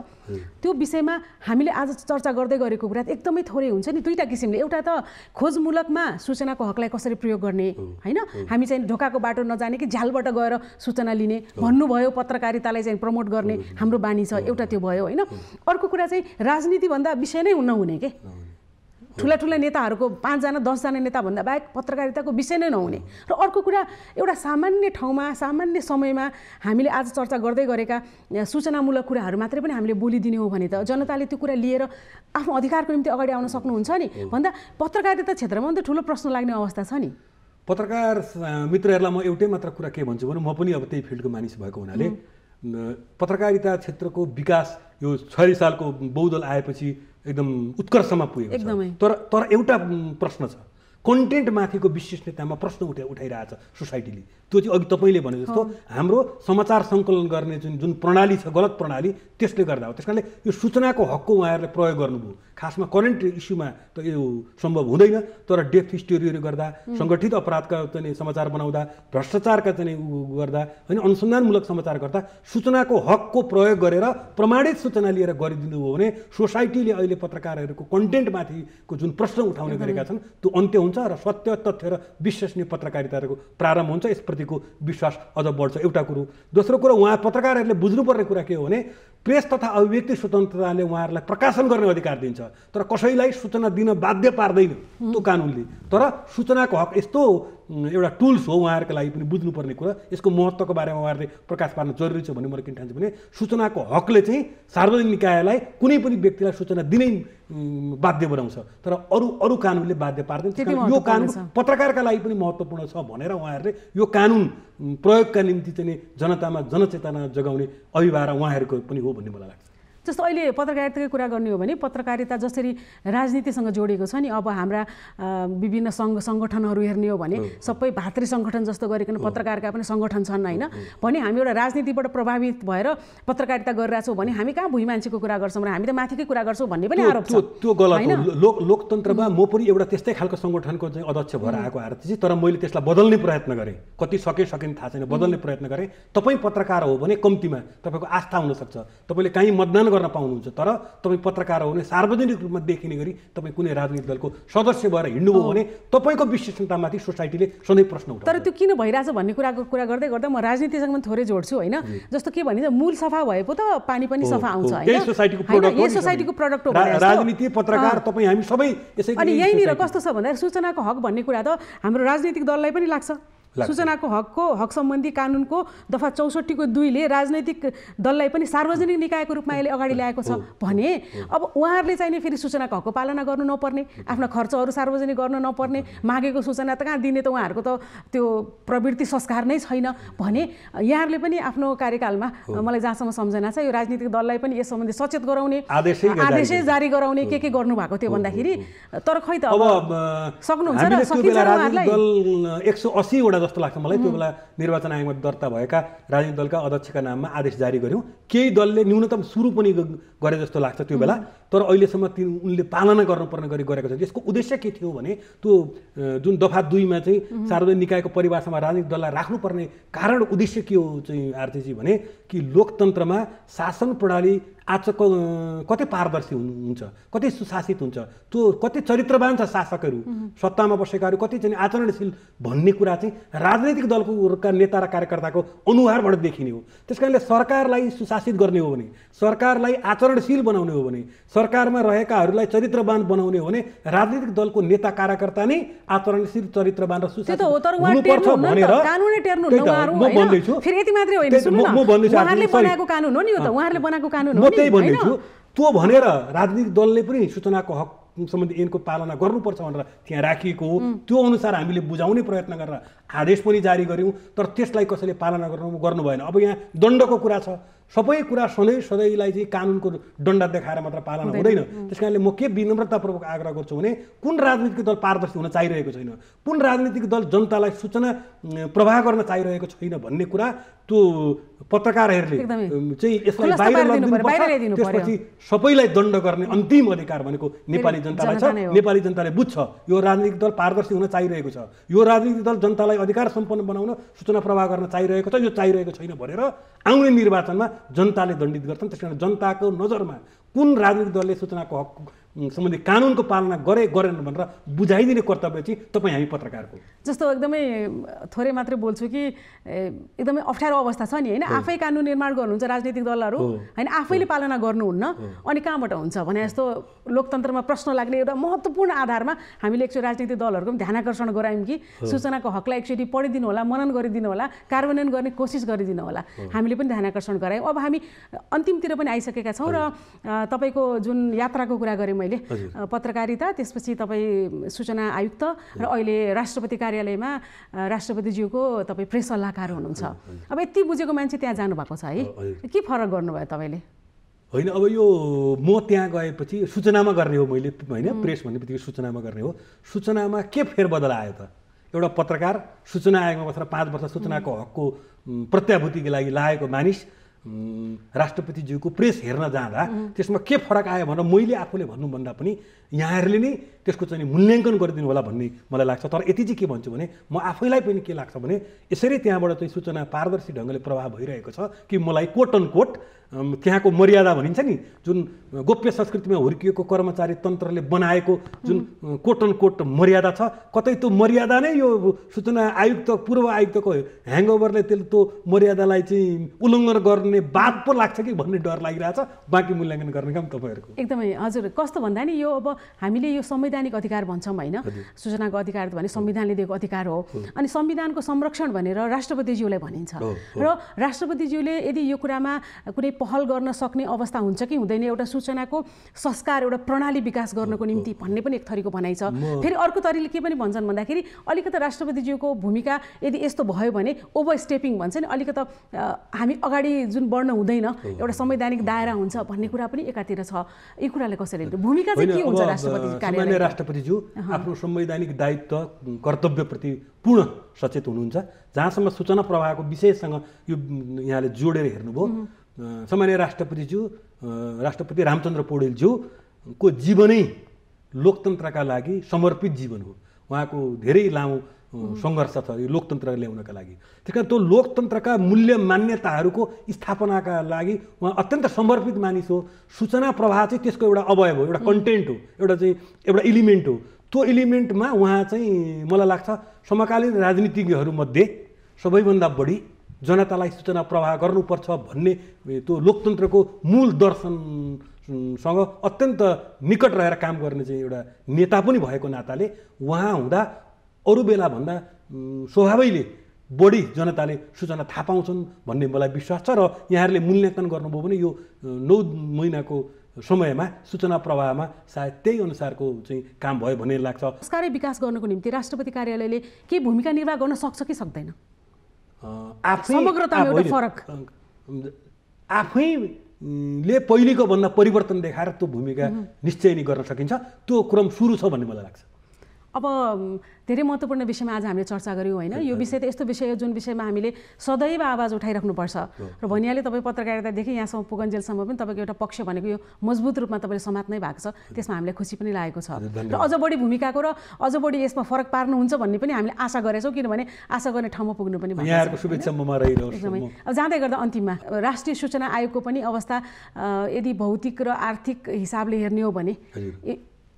त्यो विषयमा हामीले आज चर्चा गर्दै गरेको कुरा एकदमै थोरै हुन्छ नि, दुईवटा किसिमले। एउटा त खोजमूलकमा सूचनाको हकलाई कसरी प्रयोग गर्ने होइन, हामी चाहिँ ढोकाको बाटो नजाने कि झ्यालबाट गएर सूचना लिने भन्नुभयो, पत्रकारितालाई चाहिँ प्रमोट गर्ने हाम्रो बानी छ, एउटा त्यो भयो होइन। अर्को कुरा चाहिँ राजनीतिभन्दा विषय नै नहुने के, ठुला ठुला नेताहरूको 5 जना 10 जना नेता भन्दा बाहेक पत्रकारिताको विषय नै नहुने। र अर्को कुरा एउटा सामान्य ठाउँमा सामान्य समयमा हामीले आज चर्चा गर्दै गरेका सूचनामूलक कुराहरू मात्रै पनि हामीले बोलिदिने हो भने त जनताले त्यो कुरा लिएर आफ्नो अधिकारको निम्ति अगाडि आउन सक्नुहुन्छ नि भन्दा पत्रकारिता क्षेत्रमा त ठुलो प्रश्न लाग्ने अवस्था छ नि। पत्रकार मित्रहरूलाई म एउटै मात्र कुरा के भन्छु भने, म पनि अब त्यही फिल्डको मानिस भएको हुनाले पत्रकारिता क्षेत्रको विकास यो 6 सालको बहुदल आएपछि एकदम उत्कर्षमा पुगेको छ। तर एउटा प्रश्न छ, कन्टेन्ट माथिको विश्वसनीयतामा प्रश्न उठाइरहेछ सोसाइटीले। त्यो चाहिँ अघि तपाईँले भने जस्तो हाम्रो समाचार सङ्कलन गर्ने जुन प्रणाली छ, गलत प्रणाली, त्यसले गर्दा हो। त्यस कारणले यो सूचनाको हकको उहाँहरूले प्रयोग गर्नुभयो। खासमा करेन्ट इस्युमा त यो सम्भव हुँदैन, तर डेथ स्टोरीहरू गर्दा, सङ्गठित अपराधका चाहिँ समाचार बनाउँदा, भ्रष्टाचारका चाहिँ गर्दा होइन, अनुसन्धानमूलक समाचार गर्दा सूचनाको हकको प्रयोग गरेर प्रमाणित सूचना लिएर गरिदिनु हो भने सोसाइटीले अहिले पत्रकारहरूको कन्टेन्टमाथिको जुन प्रश्न उठाउने गरेका छन् त्यो अन्त्य हुन्छ र सत्य, तथ्य र विश्वसनीय पत्रकारिताको प्रारम्भ हुन्छ। यसप्रतिको विश्वास अझ बढ्छ, एउटा कुरो। दोस्रो कुरो, उहाँ पत्रकारहरूले बुझ्नुपर्ने कुरा के हो भने प्रेस तथा अभिव्यक्ति स्वतन्त्रताले उहाँहरूलाई प्रकाशन गर्ने अधिकार दिन्छ, तर कसैलाई सूचना दिन बाध्य पार्दैन त्यो कानुनले। तर सूचनाको हक यस्तो एउटा टुल्स हो, उहाँहरूको लागि पनि बुझ्नुपर्ने कुरा। यसको महत्त्वको बारेमा उहाँहरूले प्रकाश पार्न जरुरी छ भन्ने मैले किन ठान्छु भने सूचनाको हकले चाहिँ सार्वजनिक निकायलाई कुनै पनि व्यक्तिलाई सूचना दिनै बाध्य बनाउँछ, तर अरू कानुनले बाध्य पार्दैन। यो कानुन पत्रकारका लागि पनि महत्त्वपूर्ण छ भनेर उहाँहरूले यो कानुन प्रयोगका निम्ति चाहिँ जनतामा जनचेतना जगाउने अभिभावक उहाँहरूको पनि हो भन्ने मलाई लाग्छ। जस्तो अहिले पत्रकारिताकै कुरा गर्ने हो भने पत्रकारिता जसरी राजनीतिसँग जोडिएको छ नि, अब हाम्रा विभिन्न सङ्गठनहरू हेर्ने हो भने सबै भातृ सङ्गठन जस्तो गरिकन पत्रकारका पनि सङ्गठन छन् होइन। भने हामी एउटा राजनीतिबाट प्रभावित भएर पत्रकारिता गरिरहेछौँ भने हामी कहाँ भुइँ मान्छेको कुरा गर्छौँ र हामी त माथिकै कुरा गर्छौँ भन्ने पनि आरोप छ। त्यो गलत हो। लोकतन्त्रमा म पनि एउटा त्यस्तै खालको सङ्गठनको चाहिँ अध्यक्ष भएर आएको आरती, तर मैले त्यसलाई बदल्ने प्रयत्न गरेँ। कति सकिने थाहा छैन, बदल्ने प्रयत्न गरेँ। तपाईँ पत्रकार हो भने कम्तीमा तपाईँको आस्था हुनसक्छ, तपाईँले काहीँ मतदान गर्न पाउनुहुन्छ, तर तपाईँ पत्रकार हो भने सार्वजनिक रूपमा देखिने गरी तपाईँ कुनै राजनीतिक दलको सदस्य भएर हिँड्नुभयो भने तपाईँको विश्वसनीयतामाथि सोसाइटीले सधैँ प्रश्न उठाउँछ। तर त्यो किन भइरहेछ भन्ने कुरा गर्दै गर्दा म राजनीतिसँग पनि थोरै जोड्छु होइन। जस्तो के भनिन्छ, मूल सफा भएको त पानी पनि सफा आउँछ होइन, यही सोसाइटीको प्रडक्ट हो। राजनीति, पत्रकार, तपाईँ हामी सबै यसै। अनि यहीँनिर कस्तो छ भन्दा सूचनाको हक भन्ने कुरा त हाम्रो राजनीतिक दललाई पनि लाग्छ। सूचनाको हक सम्बन्धी कानुनको दफा 64 को 2 ले राजनैतिक दललाई पनि सार्वजनिक निकायको रूपमा अहिले अगाडि ल्याएको छ भने अब उहाँहरूले चाहिँ नि फेरि सूचनाको हकको पालना गर्नु नपर्ने, आफ्ना खर्चहरू सार्वजनिक गर्न नपर्ने, मागेको सूचना त कहाँ दिने, त उहाँहरूको त त्यो प्रवृत्ति संस्कार नै छैन भने यहाँहरूले पनि आफ्नो कार्यकालमा मलाई जहाँसम्म सम्झना छ यो राजनीतिक दललाई पनि यस सम्बन्धी सचेत गराउने, आदेशै जारी गराउने के गर्नु भएको थियो भन्दाखेरि, तर खै त अब सक्नुहुन्छ र सकिन्छ उहाँहरूलाई 180 वटा जस्तो लाग्छ मलाई। त्यो बेला निर्वाचन आयोगमा दर्ता भएका राजनीतिक दलका अध्यक्षका नाममा आदेश जारी गर्यौँ। केही दलले न्यूनतम सुरु पनि गरे जस्तो लाग्छ त्यो बेला, तर अहिलेसम्म उनले पालना गर्नुपर्ने गरी गरेको छ। यसको उद्देश्य के थियो भने त्यो जुन दफा 2 मा चाहिँ सार्वजनिक निकायको परिभाषामा राजनीतिक दललाई राख्नुपर्ने कारण उद्देश्य के हो चाहिँ आरतीजी भने कि लोकतन्त्रमा शासन प्रणाली आज कति पारदर्शी हुन्छ, कति सुशासित हुन्छ, त्यो कति चरित्रवान छ शासकहरू, सत्तामा बसेकाहरू कति चाहिँ आचरणशील भन्ने कुरा चाहिँ राजनैतिक दलका नेता र कार्यकर्ताको अनुहारबाट देखिने हो। त्यस कारणले सरकारलाई सुशासित गर्ने हो भने, सरकारलाई आचरणशील बनाउने हो भने, सरकारमा रहेकाहरूलाई चरित्रवान बनाउने हो भने राजनीतिक दलको नेता कार्यकर्ता नै आचरणशील, चरित्रवान र सुशासित हुनुपर्छ भनेर कानुनै टेर्नु न उहाँहरु म भन्दैछु। फेरि यति मात्रै होइन, सुन्नु न, उहाँहरुले बनाएको कानुन हो नि यो त, उहाँहरुले बनाएको कानुन हो नि, त्यही भन्दैछु। त्यो भनेर राजनीतिक दलले पनि सूचनाको हक सम्बन्धी ऐनको पालना गर्नुपर्छ भनेर त्यहाँ राखिएको हो। त्यो अनुसार हामीले बुझाउने प्रयत्न गरेर आदेश पनि जारी गर्यौं, तर त्यसलाई कसैले पालना गर्नु भएन। अब यहाँ दण्डको कुरा छ, सबै कुरा सधैँलाई चाहिँ कानुनको डन्डा देखाएर मात्र पालना हुँदैन। त्यसकारणले म के विनम्रतापूर्वक आग्रह गर्छु भने कुन राजनीतिक दल पारदर्शी हुन चाहिरहेको छैन, कुन राजनीतिक दल जनतालाई सूचना प्रवाह गर्न चाहिरहेको छैन भन्ने कुरा त्यो पत्रकारहरूले चाहिँ यसलाई बाहिर लगिदिनुपर्छ। त्यसपछि सबैलाई दण्ड गर्ने अन्तिम अधिकार भनेको नेपाली जनतालाई छ। नेपाली जनताले बुझ्छ यो राजनीतिक दल पारदर्शी हुन चाहिरहेको छ, यो राजनीतिक दल जनतालाई अधिकार सम्पन्न बनाउन, सूचना प्रवाह गर्न चाहिरहेको छ, यो चाहिरहेको छैन भनेर आउने निर्वाचनमा जनताले दण्डित गर्छन्। त्यसकारण जनताको नजरमा कुन राजनीतिक दलले सूचनाको हक सम्बन्धी कानुनको पालना गरेन भनेर बुझाइदिने कर्तव्य चाहिँ तपाईँ हामी पत्रकारको। जस्तो एकदमै थोरै मात्रै बोल्छु कि एकदमै अप्ठ्यारो अवस्था छ नि, होइन? आफै कानुन निर्माण गर्नुहुन्छ राजनीतिक दलहरू, होइन? आफैले पालना गर्नुहुन्न, अनि कहाँबाट हुन्छ भने जस्तो लोकतन्त्रमा प्रश्न लाग्ने एउटा महत्त्वपूर्ण आधारमा हामीले एकचोटि राजनीतिक दलहरूको पनि ध्यान आकर्षण गरायौँ कि सूचनाको हकलाई एकचोटि पढिदिनु होला, मनन गरिदिनु होला, कार्यान्वयन गर्ने कोसिस गरिदिनु होला। हामीले पनि ध्यान आकर्षण गरायौँ। अब हामी अन्तिमतिर पनि आइसकेका छौँ र तपाईँको जुन यात्राको कुरा गरेँ मैले, पत्रकारिता, त्यसपछि तपाईँ सूचना आयुक्त र अहिले राष्ट्रपति कार्यालयमा राष्ट्रपतिज्यूको तपाईँ प्रेस सल्लाहकार हुनुहुन्छ। अब यति बुझेको मान्छे त्यहाँ जानुभएको छ है, के फरक गर्नुभयो तपाईँले? होइन, अब यो म त्यहाँ गएपछि सूचनामा गर्ने हो मैले, होइन? प्रेस भन्ने बित्तिकै सूचनामा गर्ने हो। सूचनामा के फेरबदल आयो त? एउटा पत्रकार सूचना आयोगमा बसेर 5 वर्ष सूचनाको हकको प्रत्याभूतिको लागि लागेको मानिस राष्ट्रपतिज्यूको प्रेस हेर्न जाँदा त्यसमा के फरक आयो भनेर मैले आफूले भन्नुभन्दा पनि यहाँहरूले नै त्यसको चाहिँ मूल्याङ्कन गरिदिनु होला भन्ने मलाई लाग्छ। तर यति चाहिँ के भन्छु भने म आफैलाई पनि के लाग्छ भने यसरी त्यहाँबाट चाहिँ सूचना पारदर्शी ढङ्गले प्रवाह भइरहेको छ कि मलाई कोट अन कोट त्यहाँको मर्यादा भनिन्छ नि, जुन गोप्य संस्कृतिमा हुर्किएको कर्मचारी तन्त्रले बनाएको जुन कोट अन कोट मर्यादा छ, कतै त्यो मर्यादा नै यो सूचना आयुक्त पूर्व आयुक्तको ह्याङओभरले त्यो मर्यादालाई चाहिँ उल्लङ्घन गर्ने बात पो लाग्छ कि भन्ने डर लागिरहेछ। बाँकी मूल्याङ्कन गर्ने काम तपाईँहरूको। एकदमै हजुर, कस्तो भन्दा नि यो अब हामीले यो संवैधानिक अधिकार भन्छौँ, होइन? सूचनाको अधिकार भने संविधानले दिएको अधिकार हो, अनि संविधानको संरक्षण भनेर राष्ट्रपतिज्यूलाई भनिन्छ र राष्ट्रपतिज्यूले यदि यो कुरामा कुनै पहल गर्न सक्ने अवस्था हुन्छ कि हुँदैन, एउटा सूचनाको संस्कार, एउटा प्रणाली विकास गर्नको निम्ति भन्ने पनि एक थरीको भनाइ छ। फेरि अर्को तरिकाले के पनि भन्छन् भन्दाखेरि अलिकति राष्ट्रपतिज्यूको भूमिका यदि यस्तो भयो भने ओभर स्टेपिङ भन्छ नि, अलिकति हामी अगाडि जुन बढ्न हुँदैन, एउटा संवैधानिक दायरा हुन्छ भन्ने कुरा पनि एकातिर छ। यी कुराले कसरी भूमिका चाहिँ के हुन्छ राष्ट्रपति कार्यालय? राष्ट्रपतिज्यू आफ्नो संवैधानिक दायित्व कर्तव्यप्रति पूर्ण सचेत हुनुहुन्छ। जहाँसम्म सूचना प्रवाहको विषयसँग यो यहाँले जोडेर हेर्नुभयो, सामान्य राष्ट्रपति रामचन्द्र पौडेलज्यूको जीवनै लोकतन्त्रका लागि समर्पित जीवन हो। उहाँको धेरै लामो सङ्घर्ष छ यो लोकतन्त्र ल्याउनका लागि। त्यस कारण त्यो लोकतन्त्रका मूल्य मान्यताहरूको स्थापनाका लागि उहाँ अत्यन्त समर्पित मानिस हो। सूचना प्रवाह चाहिँ त्यसको एउटा अवयव हो, एउटा कन्टेन्ट हो, एउटा इलिमेन्ट हो। त्यो इलिमेन्टमा उहाँ चाहिँ मलाई लाग्छ समकालीन राजनीतिज्ञहरूमध्ये सबैभन्दा बढी जनतालाई सूचना प्रवाह गर्नुपर्छ भन्ने त्यो लोकतन्त्रको मूल दर्शनसँग अत्यन्त निकट रहेर काम गर्ने चाहिँ एउटा नेता पनि भएको नाताले उहाँ हुँदा अरू बेला भन्दा स्वभावैले बढी जनताले सूचना थाहा पाउँछन् भन्ने मलाई विश्वास छ। र यहाँहरूले मूल्याङ्कन गर्नुभयो भने यो 9 महिनाको समयमा सूचना प्रवाहमा सायद त्यही अनुसारको चाहिँ काम भयो भन्ने लाग्छ। संस्कारी विकास गर्नको निम्ति राष्ट्रपति कार्यालयले के भूमिका निर्वाह गर्न सक्छ कि सक्दैन? समग्रतामा एउटा फरक आफैले पहिलेको भन्दा परिवर्तन देखाएर त्यो भूमिका निश्चय नै गर्न सकिन्छ। त्यो क्रम सुरु छ भन्ने मलाई लाग्छ। अब धेरै महत्त्वपूर्ण विषयमा आज हामीले चर्चा गऱ्यौँ होइन। यो विषय त यस्तो विषय हो जुन विषयमा हामीले सदैव आवाज उठाइराख्नुपर्छ र भनिहाले तपाईँ पत्रकारितादेखि यहाँसम्म पुगन्जेलसम्म पनि तपाईँको एउटा पक्ष भनेको यो मजबुत रूपमा तपाईँले समात्नै भएको छ, त्यसमा हामीलाई खुसी पनि लागेको छ र अझ बढी भूमिकाको र अझ बढी यसमा फरक पार्नुहुन्छ भन्ने पनि हामीले आशा गरेछौँ, किनभने आशा गर्ने ठाउँमा पुग्नु पनि यहाँहरूको शुभेच्छा ममा रहिरहोस्। एकदमै। अब जाँदै गर्दा अन्तिममा राष्ट्रिय सूचना आयोगको पनि अवस्था यदि भौतिक र आर्थिक हिसाबले हेर्ने हो भने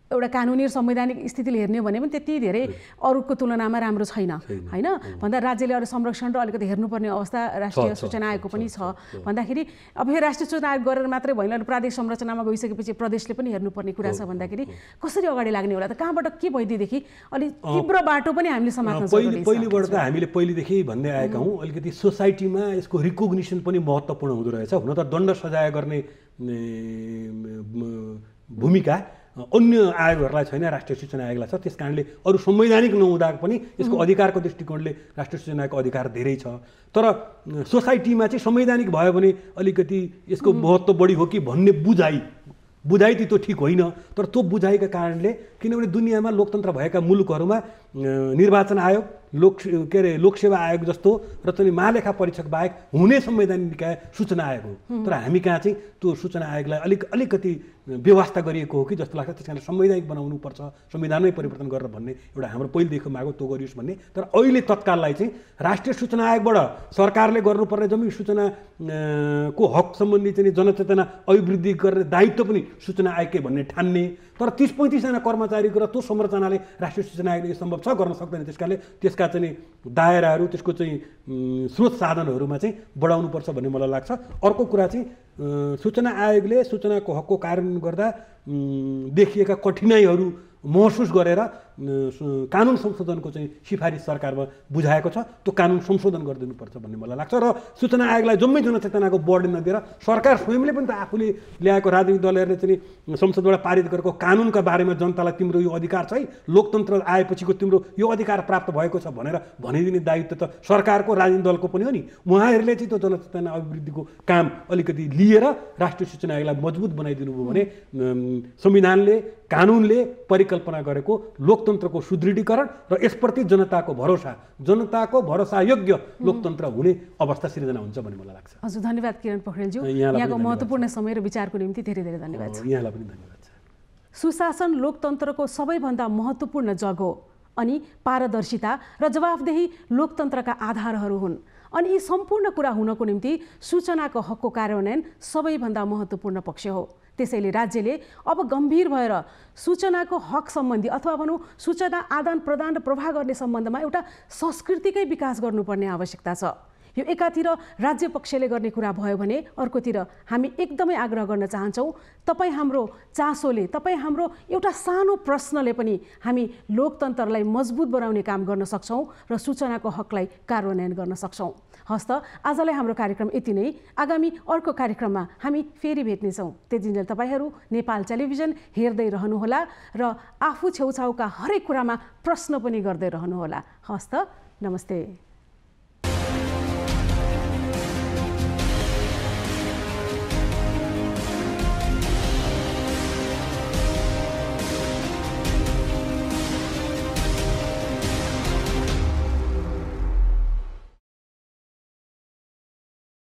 एउटा कानुनी र संवैधानिक स्थितिले हेर्ने हो भने पनि त्यति धेरै अरूको तुलनामा राम्रो छैन होइन। भन्दा राज्यले अरू संरक्षण र अलिकति हेर्नुपर्ने अवस्था राष्ट्रिय सूचना आयोगको पनि छ भन्दाखेरि अब यो राष्ट्रिय सूचना आयोग गरेर मात्रै भएन, प्रादेशिक संरचनामा गइसकेपछि प्रदेशले पनि हेर्नुपर्ने कुरा छ भन्दाखेरि कसरी अगाडि लाग्ने होला त? कहाँबाट के भइदिएदेखि अलिक तीव्र बाटो पनि हामीले समात्न जरुरी छ। पहिलेबाट त हामीले पहिलेदेखि भन्दै आएका हौँ, अलिकति सोसाइटीमा यसको रिकग्निसन पनि महत्त्वपूर्ण हुँदो रहेछ। हुन त दण्ड सजाय गर्ने भूमिका अन्य आयोगहरूलाई छैन, राष्ट्रिय सूचना आयोगलाई छ। त्यस कारणले अरू संवैधानिक नहुँदा पनि यसको अधिकारको दृष्टिकोणले राष्ट्रिय सूचना आयोगको अधिकार धेरै छ। तर सोसाइटीमा चाहिँ संवैधानिक भयो भने अलिकति यसको महत्त्व बढी हो कि भन्ने बुझाइ त्यो ठिक होइन। तर त्यो बुझाइका कारणले, किनभने दुनियाँमा लोकतन्त्र भएका मुलुकहरूमा निर्वाचन आयोग, लोकसेवा आयोग जस्तो र चाहिँ महालेखा परीक्षक बाहेक हुने संवैधानिक निकाय सूचना आयोग हो। तर हामी कहाँ चाहिँ त्यो सूचना आयोगलाई अलिकति व्यवस्था गरिएको हो कि जस्तो लाग्छ। त्यस कारण संवैधानिक बनाउनुपर्छ, संविधानमै परिवर्तन गरेर भन्ने एउटा हाम्रो पहिलेदेखि माग त्यो गरियोस् भन्ने। तर अहिले तत्काललाई चाहिँ राष्ट्रिय सूचना आयोगबाट सरकारले गर्नुपर्ने जम्मै सूचना को हक सम्बन्धी चाहिँ जनचेतना अभिवृद्धि गर्ने दायित्व पनि सूचना आयोगकै भन्ने ठान्ने। तर 30-35 जना कर्मचारीको र त्यो संरचनाले राष्ट्रिय सूचना आयोगले सम्भव छ गर्न सक्दैन। त्यसकाले त्यसका चाहिँ दायराहरू, त्यसको चाहिँ स्रोत साधनहरूमा चाहिँ बढाउनुपर्छ भन्ने मलाई लाग्छ। अर्को कुरा चाहिँ सूचना आयोगले सूचनाको हकको कार्यान्वयन गर्दा देखिएका कठिनाइहरू महसुस गरेर कानुन संशोधनको चाहिँ सिफारिस सरकारमा बुझाएको छ। त्यो कानुन संशोधन गरिदिनुपर्छ भन्ने मलाई लाग्छ। र सूचना आयोगलाई जम्मै जनचेतनाको बर्डन नदिएर सरकार स्वयंले पनि त आफूले ल्याएको राजनीतिक दलहरूले चाहिँ संसदबाट पारित गरेको कानुनका बारेमा जनतालाई तिम्रो यो अधिकार छ है, लोकतन्त्र आएपछिको तिम्रो यो अधिकार प्राप्त भएको छ भनेर भनिदिने दायित्व त सरकारको, राजनीतिक दलको पनि हो नि। उहाँहरूले चाहिँ त्यो जनचेतना अभिवृद्धिको काम अलिकति लिएर राष्ट्रिय सूचना आयोगलाई मजबुत बनाइदिनु भयो भने संविधानले, कानुनले परिकल्पना गरेको लोकतन्त्रको सुदृढीकरण र यसप्रति जनताको भरोसायोग्य लोकतन्त्र हुने अवस्था सिर्जना हुन्छ भन्ने मलाई लाग्छ। हजुर, धन्यवाद किरण पोखरेलज्यू, यहाँको महत्त्वपूर्ण समय र विचारको निम्ति धेरै धेरै धन्यवाद छ। यहाँलाई पनि धन्यवाद छ। सुशासन लोकतन्त्रको सबैभन्दा महत्त्वपूर्ण जग हो अनि पारदर्शिता र जवाफदेही लोकतन्त्रका आधारहरू हुन्। अनि यी सम्पूर्ण कुरा हुनको निम्ति सूचनाको हकको कार्यान्वयन सबैभन्दा महत्त्वपूर्ण पक्ष हो। त्यसैले राज्यले अब गम्भीर भएर सूचनाको हक सम्बन्धी अथवा भनौँ सूचना आदान प्रदान र प्रवाह गर्ने सम्बन्धमा एउटा संस्कृतिकै विकास गर्नुपर्ने आवश्यकता छ। यो एकातिर राज्य पक्षले गर्ने कुरा भयो भने अर्कोतिर हामी एकदमै आग्रह गर्न चाहन्छौँ, तपाईँ हाम्रो चासोले, तपाईँ हाम्रो एउटा सानो प्रश्नले पनि हामी लोकतन्त्रलाई मजबुत बनाउने काम गर्न सक्छौँ र सूचनाको हकलाई कार्यान्वयन गर्न सक्छौँ। हस्त आजलाई हाम्रो कार्यक्रम यति नै। आगामी अर्को कार्यक्रममा हामी फेरि भेट्नेछौँ। त्यतिन्जेल तपाईँहरू नेपाल टेलिभिजन हेर्दै रहनुहोला र आफू छेउछाउका हरेक कुरामा प्रश्न पनि गर्दै रहनुहोला। हस्त, नमस्ते।